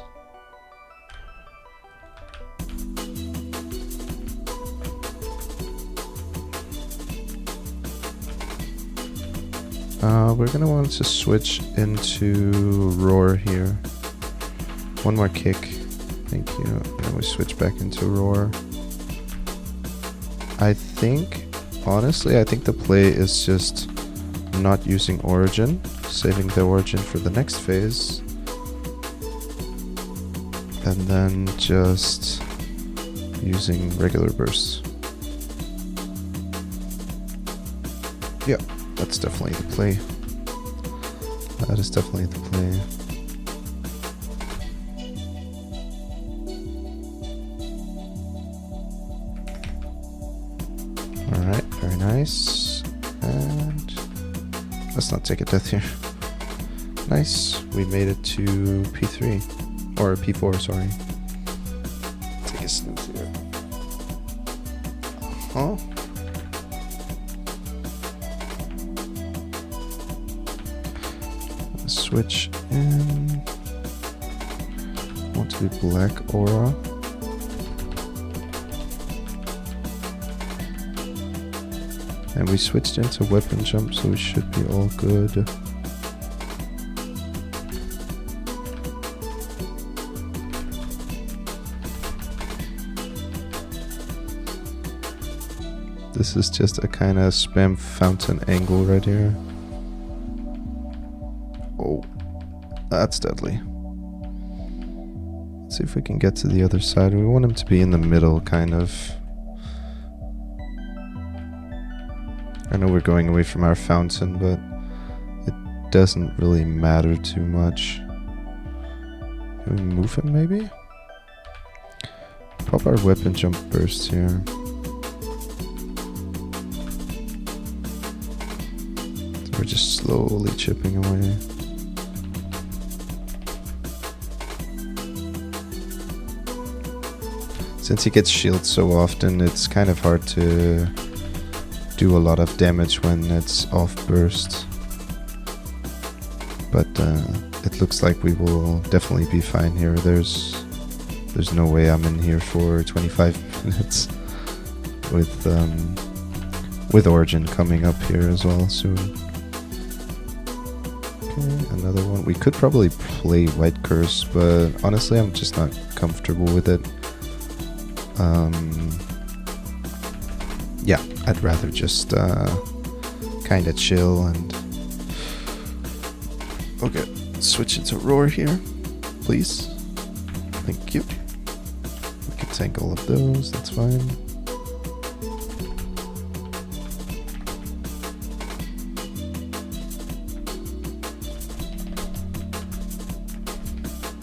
We're gonna want to switch into Roar here. One more kick. Thank you. And we switch back into Roar. I think, honestly, I think the play is just not using Origin, saving the Origin for the next phase. And then just using regular bursts. Yeah, that's definitely the play. That is definitely the play. Alright, very nice. And let's not take a death here. Nice, we made it to P3. Or P4, sorry. Take a snooze here. Huh? Switch in. Want to be black aura. And we switched into weapon jump, so we should be all good. This is just a kind of spam fountain angle right here. Oh, that's deadly. Let's see if we can get to the other side. We want him to be in the middle, kind of. I know we're going away from our fountain, but it doesn't really matter too much. Can we move him maybe? Pop our weapon jump burst here. So we're just slowly chipping away. Since he gets shielded so often, it's kind of hard to do a lot of damage when it's off burst. But it looks like we will definitely be fine here. There's no way I'm in here for 25 minutes with Origin coming up here as well soon. Okay, another one. We could probably play White Curse, but honestly I'm just not comfortable with it. Yeah, I'd rather just kind of chill and... Okay, switch into Roar here, please. Thank you. We can tank all of those, that's fine.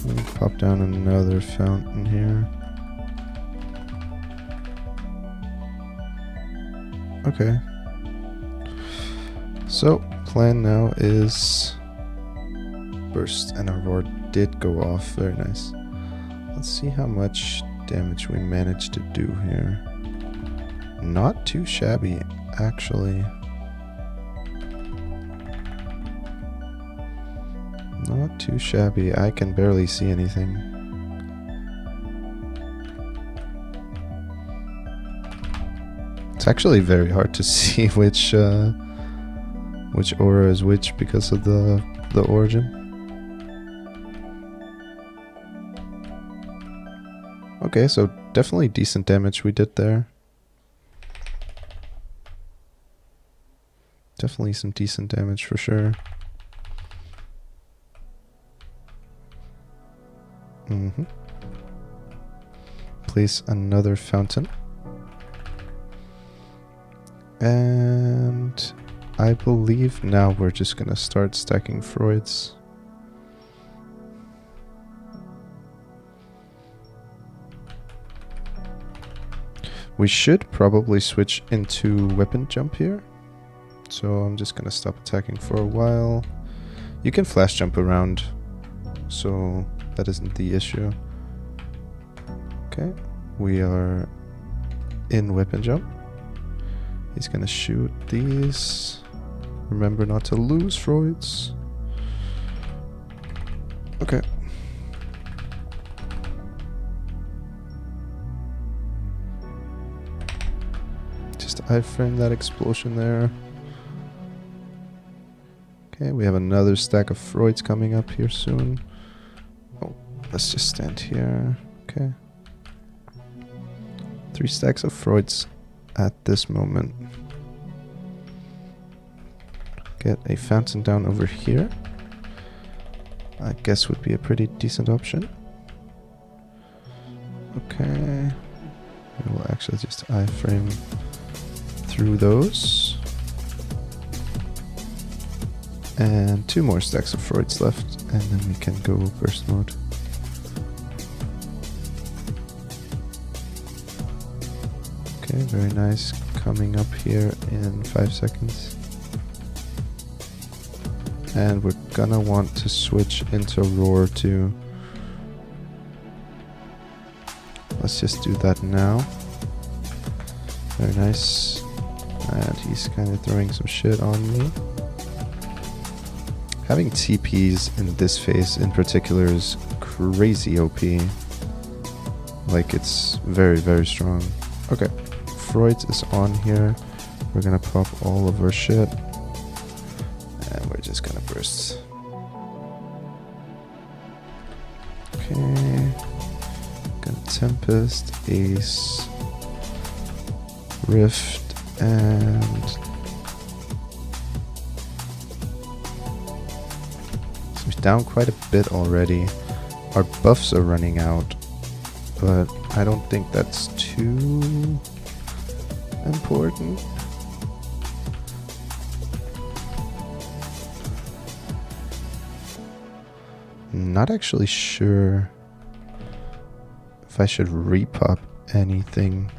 We'll pop down another fountain here. Okay. So, plan now is burst, and our roar did go off. Very nice. Let's see how much damage we managed to do here. Not too shabby, actually. Not too shabby. I can barely see anything. It's actually very hard to see which aura is which because of the origin. Okay, so definitely decent damage we did there. Definitely some decent damage for sure. Place another fountain. And I believe now we're just gonna start stacking Freuds. We should probably switch into weapon jump here. So I'm just gonna stop attacking for a while. You can flash jump around, so that isn't the issue. Okay, we are in weapon jump. He's gonna shoot these. Remember not to lose Freuds. Okay. Just iframe that explosion there. Okay, we have another stack of Freuds coming up here soon. Oh, let's just stand here. Okay. 3 stacks of Freuds at this moment. Get a fountain down over here. I guess would be a pretty decent option. Okay. We will actually just iframe through those. And 2 more stacks of Freuds left, and then we can go burst mode. Okay, very nice. Coming up here in 5 seconds. And we're gonna want to switch into Roar too. Let's just do that now. Very nice. And he's kind of throwing some shit on me. Having TPs in this phase in particular is crazy OP. Like, it's very, very strong. Okay, Freud is on here. We're gonna pop all of our shit. And we're just gonna burst. Okay. Gonna Tempest, Ace, Rift, and... So we're down quite a bit already. Our buffs are running out, but I don't think that's too important. Not actually sure if I should repop anything.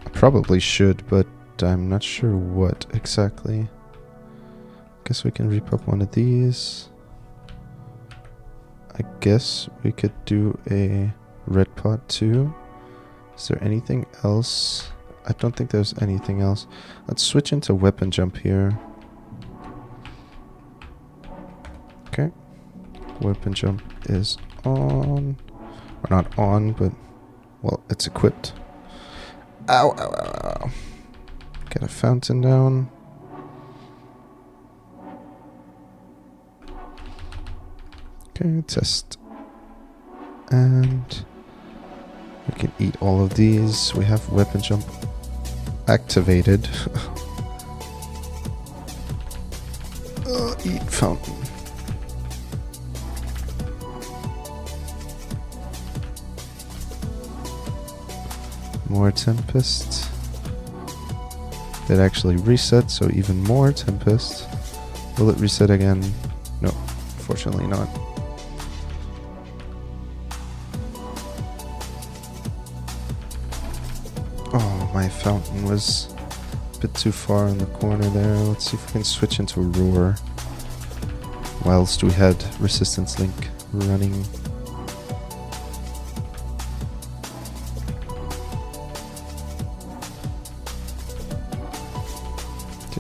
I probably should, but I'm not sure what exactly. Guess we can repop one of these. I guess we could do a red pot too. Is there anything else? I don't think there's anything else. Let's switch into weapon jump here. Okay. Weapon jump is on. Or not on, but, well, it's equipped. Ow, ow, ow, ow. Get a fountain down. Okay, test. And we can eat all of these. We have weapon jump activated. Eat fountain. More tempest. It actually reset, so even more tempest. Will it reset again? No, fortunately not. Oh, my fountain was a bit too far in the corner there. Let's see if we can switch into a roar. Whilst we had resistance link running.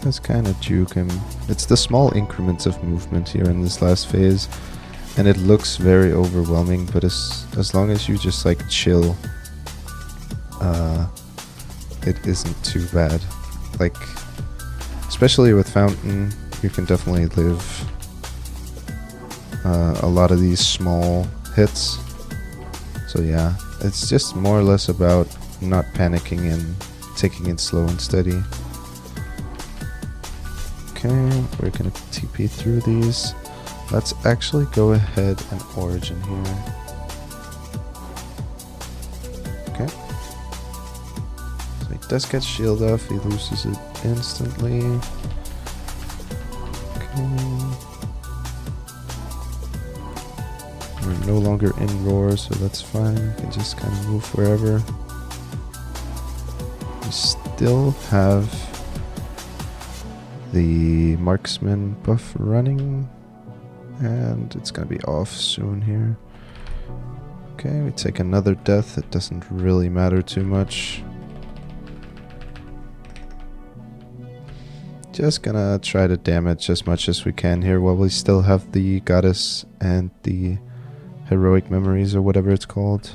Just kind of juke him. It's the small increments of movement here in this last phase, and it looks very overwhelming, but as long as you just like chill, it isn't too bad. Like, especially with fountain, you can definitely live a lot of these small hits. So yeah, it's just more or less about not panicking and taking it slow and steady. Okay, we're gonna TP through these. Let's actually go ahead and origin here. Okay. So he does get shield off, he loses it instantly. Okay. We're no longer in roar, so that's fine. We can just kind of move wherever. We still have the marksman buff running, and it's gonna be off soon here. Okay, we take another death. It doesn't really matter too much. Just gonna try to damage as much as we can here while we still have the goddess and the heroic memories or whatever it's called.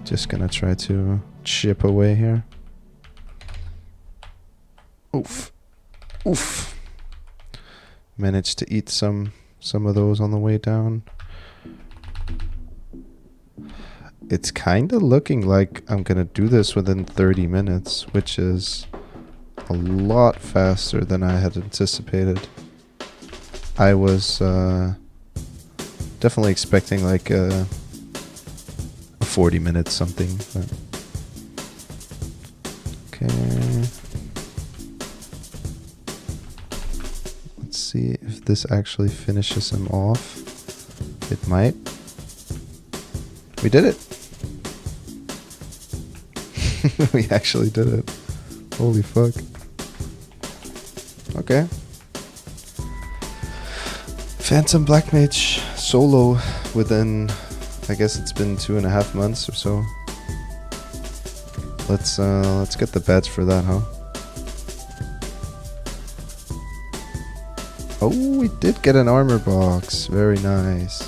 Just gonna try to chip away here. Oof. Oof. Managed to eat some of those on the way down. It's kind of looking like I'm going to do this within 30 minutes, which is a lot faster than I had anticipated. I was definitely expecting like a 40 minutes something. But okay. See if this actually finishes him off. It might. We did it. We actually did it. Holy fuck. Okay. Phantom Black Mage solo within, I guess it's been 2.5 months or so. Let's get the badge for that, huh? Oh, we did get an armor box. Very nice.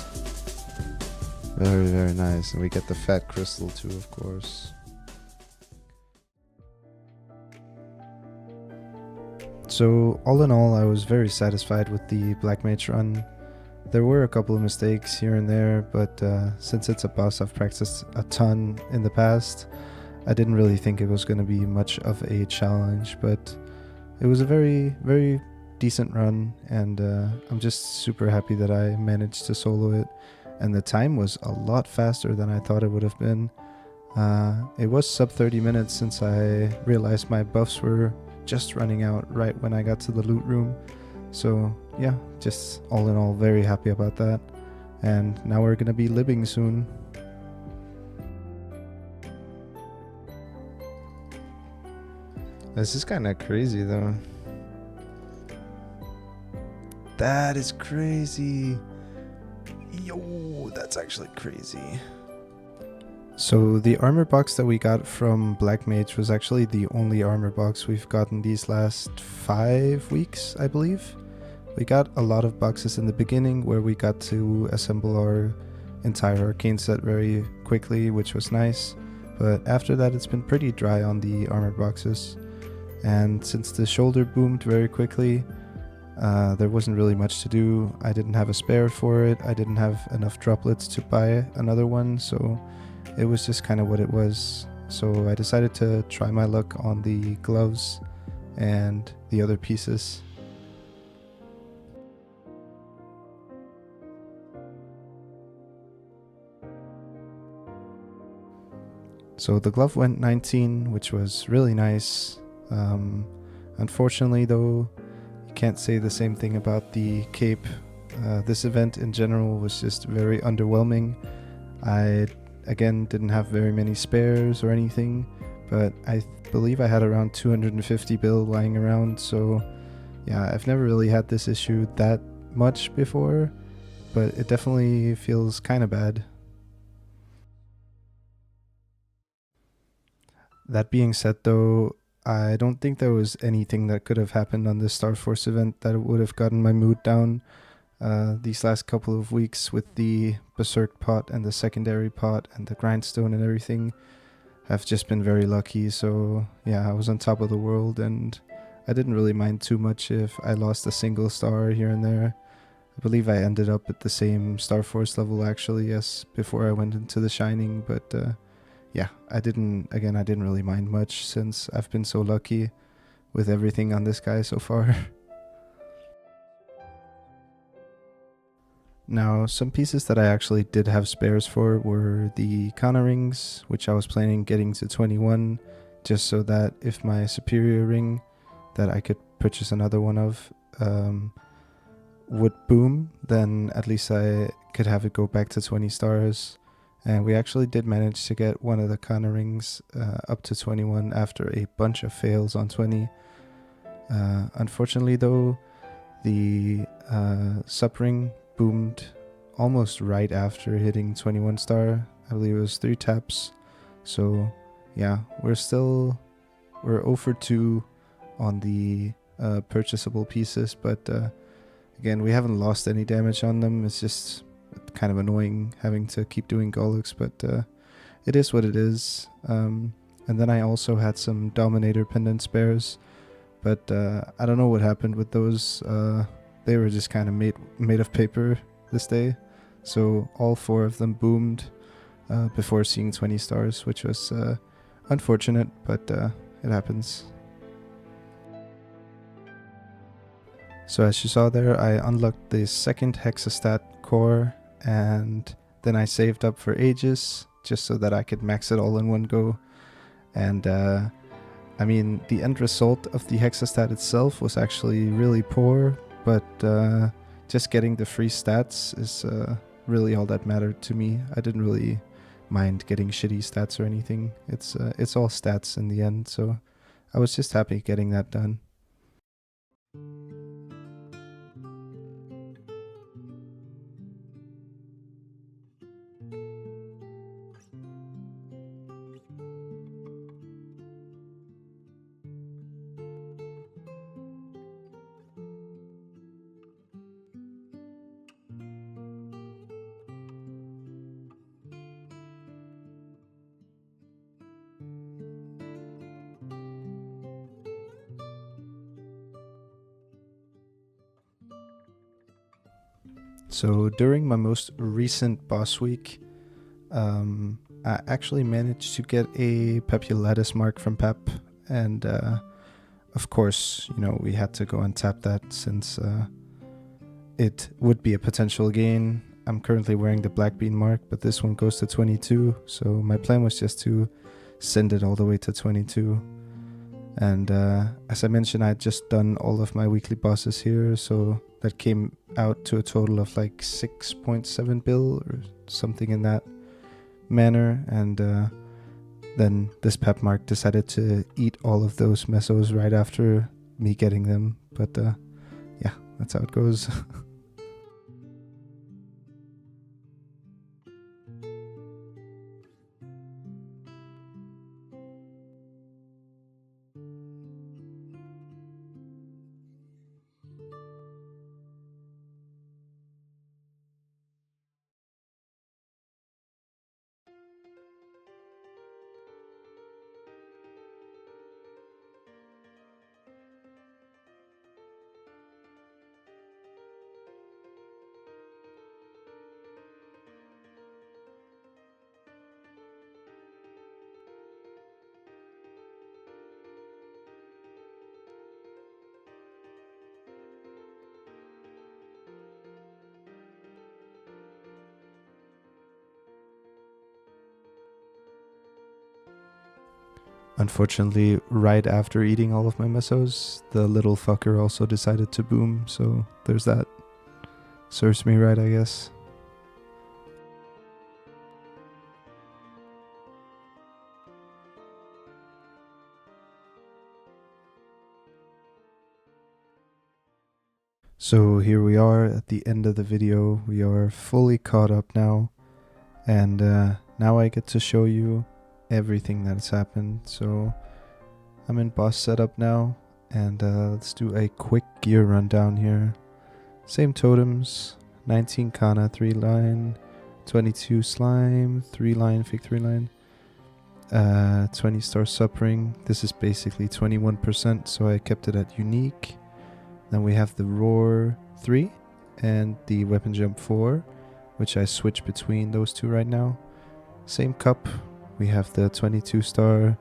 Very, very nice. And we get the fat crystal too, of course. So, all in all, I was very satisfied with the Black Mage run. There were a couple of mistakes here and there, but since it's a boss I've practiced a ton in the past, I didn't really think it was going to be much of a challenge, but it was a very, very decent run, and I'm just super happy that I managed to solo it, and the time was a lot faster than I thought it would have been. It was sub 30 minutes since I realized my buffs were just running out right when I got to the loot room. So yeah, just all in all, very happy about that. And now we're gonna be living soon. This is kind of crazy though. That is crazy. Yo, that's actually crazy. So the armor box that we got from Black Mage was actually the only armor box we've gotten these last 5 weeks, I believe. We got a lot of boxes in the beginning where we got to assemble our entire arcane set very quickly, which was nice. But after that, it's been pretty dry on the armor boxes. And since the shoulder boomed very quickly, there wasn't really much to do. I didn't have a spare for it. I didn't have enough droplets to buy another one, so it was just kind of what it was. So I decided to try my luck on the gloves and the other pieces. So the glove went 19, which was really nice. Unfortunately though, you can't say the same thing about the cape. This event in general was just very underwhelming. I again didn't have very many spares or anything, but I believe I had around 250 bill lying around, so yeah, I've never really had this issue that much before, but it definitely feels kind of bad. That being said though, I don't think there was anything that could have happened on this Star Force event that would have gotten my mood down. These last couple of weeks with the Berserk pot and the secondary pot and the grindstone and everything have just been very lucky. So yeah, I was on top of the world and I didn't really mind too much if I lost a single star here and there. I believe I ended up at the same Star Force level actually as before I went into the Shining, but yeah, I didn't really mind much since I've been so lucky with everything on this guy so far. Now, some pieces that I actually did have spares for were the Kana rings, which I was planning getting to 21, just so that if my superior ring that I could purchase another one of would boom, then at least I could have it go back to 20 stars. And we actually did manage to get one of the Kana rings up to 21 after a bunch of fails on 20. Unfortunately though, the sub ring boomed almost right after hitting 21 star. I believe it was 3 taps. So yeah, we're 0 for 2 on the purchasable pieces, but again, we haven't lost any damage on them. It's just kind of annoying having to keep doing Gollux, but it is what it is. And then I also had some Dominator pendant spares, but I don't know what happened with those. They were just kind of made of paper this day, so all 4 of them boomed before seeing 20 stars, which was unfortunate, but it happens. So as you saw there, I unlocked the second Hexastat core, and then I saved up for Aegis just so that I could max it all in one go. And I mean, the end result of the Hexastat itself was actually really poor, but just getting the free stats is really all that mattered to me. I didn't really mind getting shitty stats or anything. It's all stats in the end, so I was just happy getting that done. So during my most recent boss week, I actually managed to get a Pepulatus mark from Pep, and of course, you know, we had to go and tap that since it would be a potential gain. I'm currently wearing the Black Bean mark, but this one goes to 22, so my plan was just to send it all the way to 22. And as I mentioned, I had just done all of my weekly bosses here, so that came out to a total of like 6.7 bill or something in that manner. And then this papmark decided to eat all of those mesos right after me getting them. But yeah, that's how it goes. Unfortunately, right after eating all of my mesos, the little fucker also decided to boom, so there's that. Serves me right, I guess. So here we are at the end of the video. We are fully caught up now, and now I get to show you everything that has happened. So I'm in boss setup now, and let's do a quick gear rundown here. Same totems, 19 Kana 3 line, 22 slime, 3 line, fig 3 line, 20 star suppring. This is basically 21%, so I kept it at unique. Then we have the roar 3 and the weapon jump 4, which I switch between those two right now. Same cup, we have the 22 star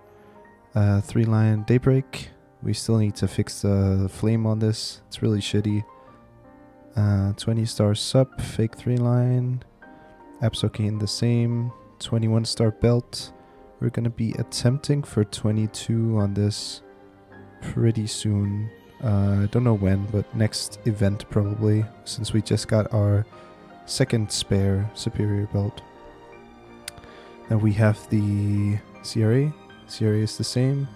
3 line daybreak. We still need to fix the flame on this, it's really shitty. 20 star sup, fake 3 line, Absocane the same, 21 star belt. We're gonna be attempting for 22 on this pretty soon. I don't know when, but next event probably, since we just got our second spare superior belt. Then we have the CRA. CRA is the same.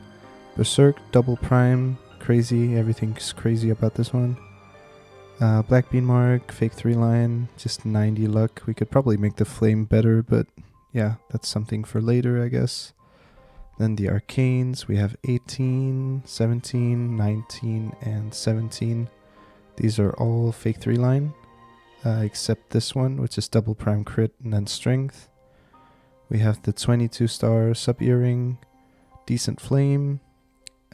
Berserk, double prime, crazy, everything's crazy about this one. Black bean mark, fake 3 line, just 90 luck. We could probably make the flame better, but yeah, that's something for later, I guess. Then the arcanes, we have 18, 17, 19, and 17. These are all fake 3 line, except this one, which is double prime crit and then strength. We have the 22 star sub earring, decent flame.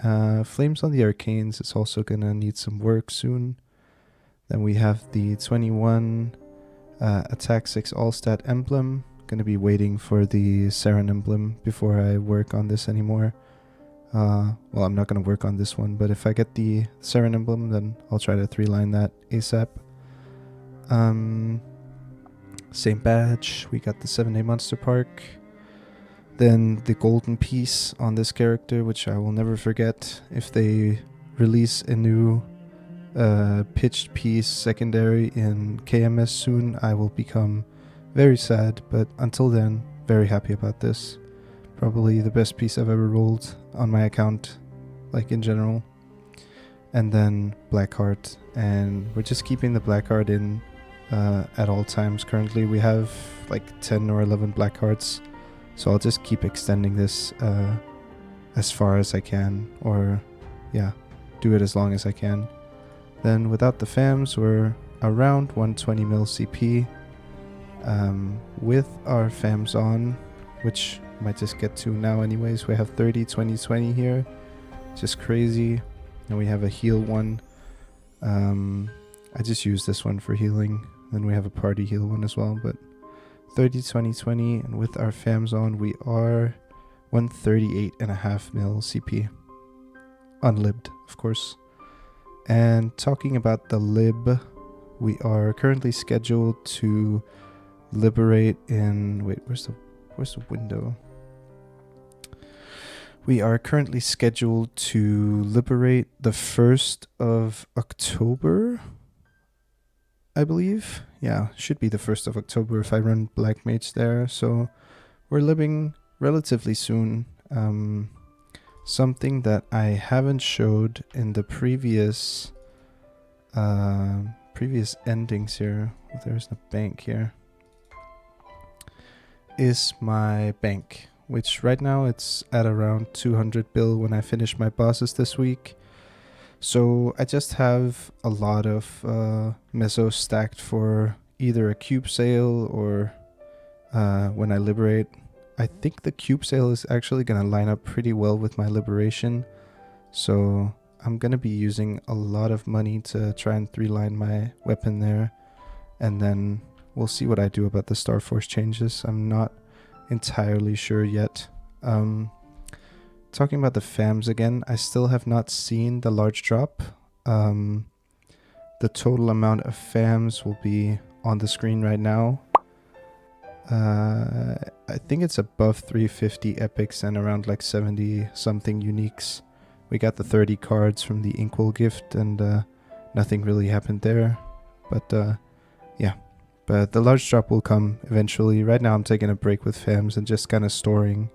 Flames on the arcanes is also gonna need some work soon. Then we have the 21 attack 6 all stat emblem. Gonna be waiting for the Saren emblem before I work on this anymore. Well, I'm not gonna work on this one, but if I get the Saren emblem, then I'll try to 3 line that ASAP. Same badge. We got the 7-day monster park. Then the golden piece on this character, which I will never forget. If they release a new pitched piece secondary in KMS soon, I will become very sad, but until then, very happy about this. Probably the best piece I've ever rolled on my account, like in general. And then Blackheart, and we're just keeping the Blackheart in at all times. Currently we have like 10 or 11 Blackhearts, so I'll just keep extending this as far as I can, or yeah, do it as long as I can. Then without the fams, we're around 120 mil CP. With our fams on, which I might just get to now anyways, we have 30, 20, 20 here. Just crazy. And we have a heal one. I just use this one for healing. Then we have a party heal one as well, but 30, 20, 20, and with our fams on, we are 138.5 mil CP. Unlibbed, of course. And talking about the lib, we are currently scheduled to liberate in... Wait, where's the window? We are currently scheduled to liberate the 1st of October, I believe. Yeah, should be the 1st of October if I run Black Mage there. So we're living relatively soon. Something that I haven't showed in the previous endings here. There's a bank here. Is my bank, which right now it's at around 200 bill when I finish my bosses this week. So I just have a lot of mesos stacked for either a cube sale or when I liberate. I think the cube sale is actually going to line up pretty well with my liberation. So I'm going to be using a lot of money to try and 3-line my weapon there. And then we'll see what I do about the Star Force changes. I'm not entirely sure yet. Talking about the FAMs again, I still have not seen the large drop. The total amount of FAMs will be on the screen right now. I think it's above 350 epics and around like 70 something uniques. We got the 30 cards from the Inkwell gift and nothing really happened there. But yeah. But the large drop will come eventually. Right now I'm taking a break with FAMs and just kind of storing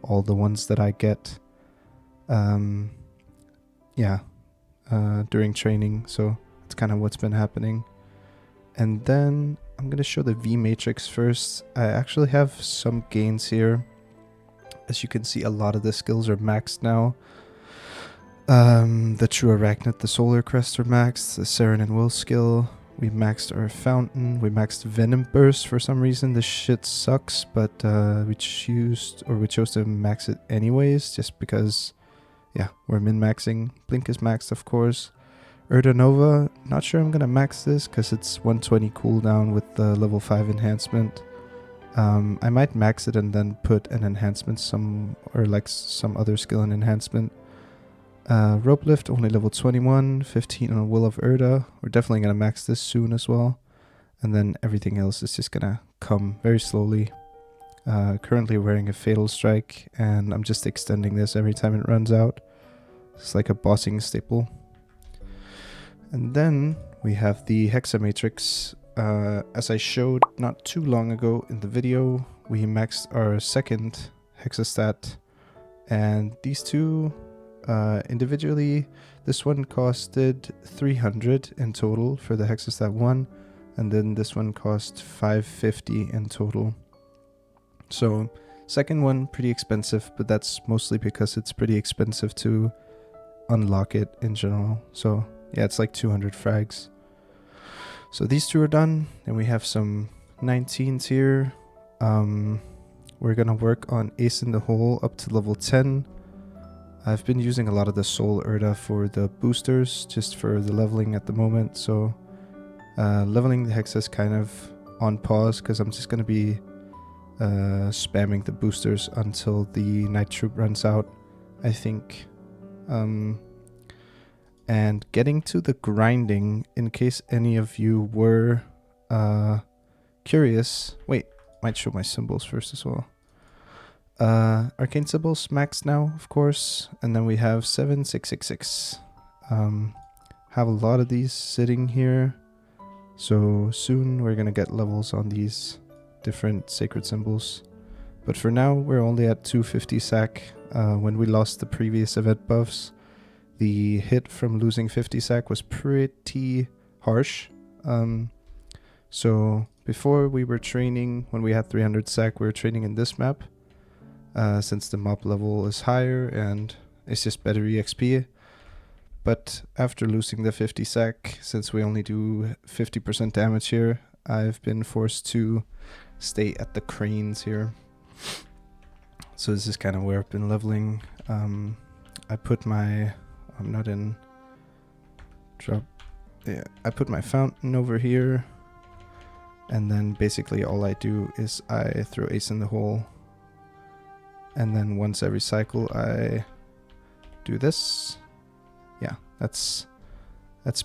all the ones that I get during training. So that's kind of what's been happening. And then I'm going to show the V matrix first. I actually have some gains here. As you can see, a lot of the skills are maxed now. The True Arachnid, the Solar Crest are maxed, the Seren and Will skill. We maxed our Fountain. We maxed Venom Burst for some reason. This shit sucks, but we chose to max it anyways, just because, yeah, we're min-maxing. Blink is maxed, of course. Urda Nova, not sure I'm gonna max this, because it's 120 cooldown with the level 5 enhancement. I might max it and then put an enhancement, some other skill and enhancement. Rope lift, only level 21, 15 on Will of Urda. We're definitely going to max this soon as well. And then everything else is just going to come very slowly. Currently wearing a Fatal Strike, and I'm just extending this every time it runs out. It's like a bossing staple. And then we have the Hexa Matrix. As I showed not too long ago in the video, we maxed our second Hexa stat. And these two... individually, this one costed 300 in total for the Hexastat 1, and then this one cost 550 in total. So, second one pretty expensive, but that's mostly because it's pretty expensive to unlock it in general. So, yeah, it's like 200 frags. So these two are done, and we have some 19s here. We're gonna work on Ace in the Hole up to level 10. I've been using a lot of the Soul Urda for the boosters, just for the leveling at the moment, so leveling the Hexa is kind of on pause, because I'm just going to be spamming the boosters until the Night Troop runs out, I think. And getting to the grinding, in case any of you were curious... Wait, might show my symbols first as well. Arcane Symbols maxed now, of course, and then we have 7666. Have a lot of these sitting here, so soon we're gonna get levels on these different sacred symbols. But for now, we're only at 250 sack. When we lost the previous event buffs, the hit from losing 50 sack was pretty harsh. So before we were training, when we had 300 sack, we were training in this map. Since the mob level is higher and it's just better EXP. But after losing the 50 sack, since we only do 50% damage here, I've been forced to stay at the cranes here. So this is kind of where I've been leveling. I put my... I'm not in... Drop... Yeah, I put my fountain over here. And then basically all I do is I throw Ace in the Hole. And then once every cycle I do this. Yeah, that's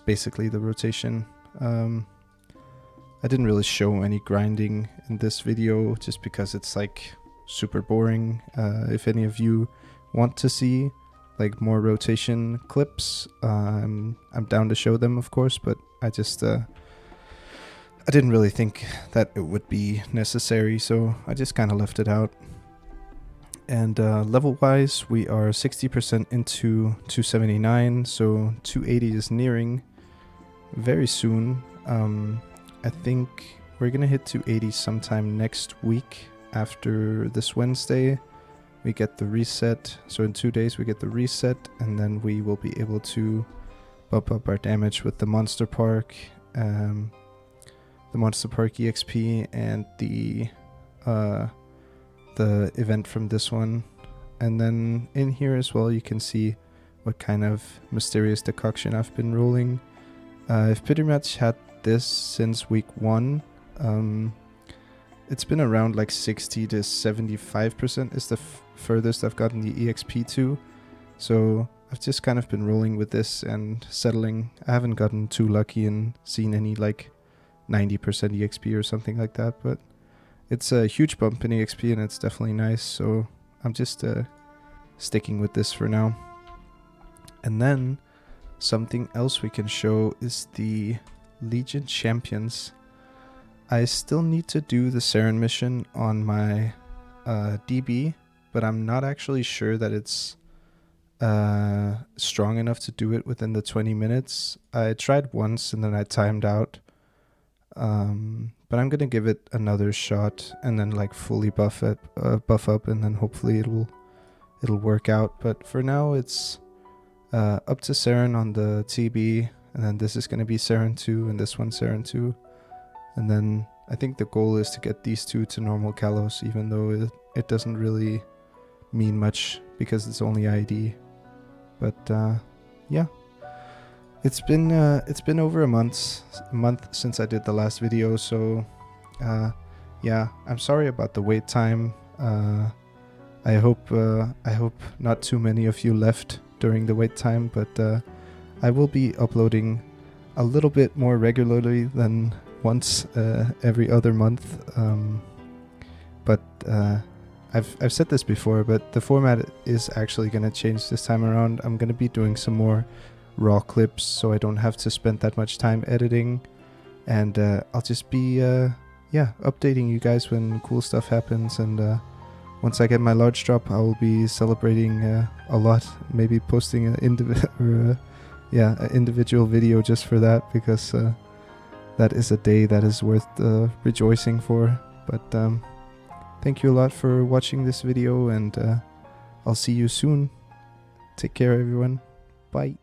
basically the rotation. I didn't really show any grinding in this video just because it's like super boring. If any of you want to see like more rotation clips, I'm down to show them, of course, but I just I didn't really think that it would be necessary, so I just kind of left it out. And level wise, we are 60% into 279, so 280 is nearing very soon. I think we're gonna hit 280 sometime next week. After this Wednesday we get the reset, so in 2 days we get the reset, and then we will be able to bump up our damage with the monster park, EXP, and the event from this one. And then in here as well you can see what kind of mysterious decoction I've been rolling. I've pretty much had this since week 1. It's been around like 60 to 75% is the furthest I've gotten the EXP to. So I've just kind of been rolling with this and settling. I haven't gotten too lucky and seen any like 90% EXP or something like that, but it's a huge bump in EXP and it's definitely nice. So I'm just sticking with this for now. And then something else we can show is the Legion Champions. I still need to do the Saren mission on my DB, but I'm not actually sure that it's strong enough to do it within the 20 minutes. I tried once and then I timed out. But I'm gonna give it another shot and then like fully buff up, and then hopefully it'll work out. But for now it's up to Saren on the TB, and then this is gonna be Saren 2 and this one Saren 2. And then I think the goal is to get these two to Normal Kalos, even though it doesn't really mean much because it's only ID. But yeah, it's been over a month since I did the last video, so yeah, I'm sorry about the wait time. I hope not too many of you left during the wait time, but I will be uploading a little bit more regularly than once every other month. But I've said this before, but the format is actually going to change this time around. I'm going to be doing some more raw clips, so I don't have to spend that much time editing, and I'll just be updating you guys when cool stuff happens. And once I get my large drop, I will be celebrating a lot, maybe posting an individual video just for that, because that is a day that is worth rejoicing for. But thank you a lot for watching this video, and I'll see you soon. Take care, everyone. Bye.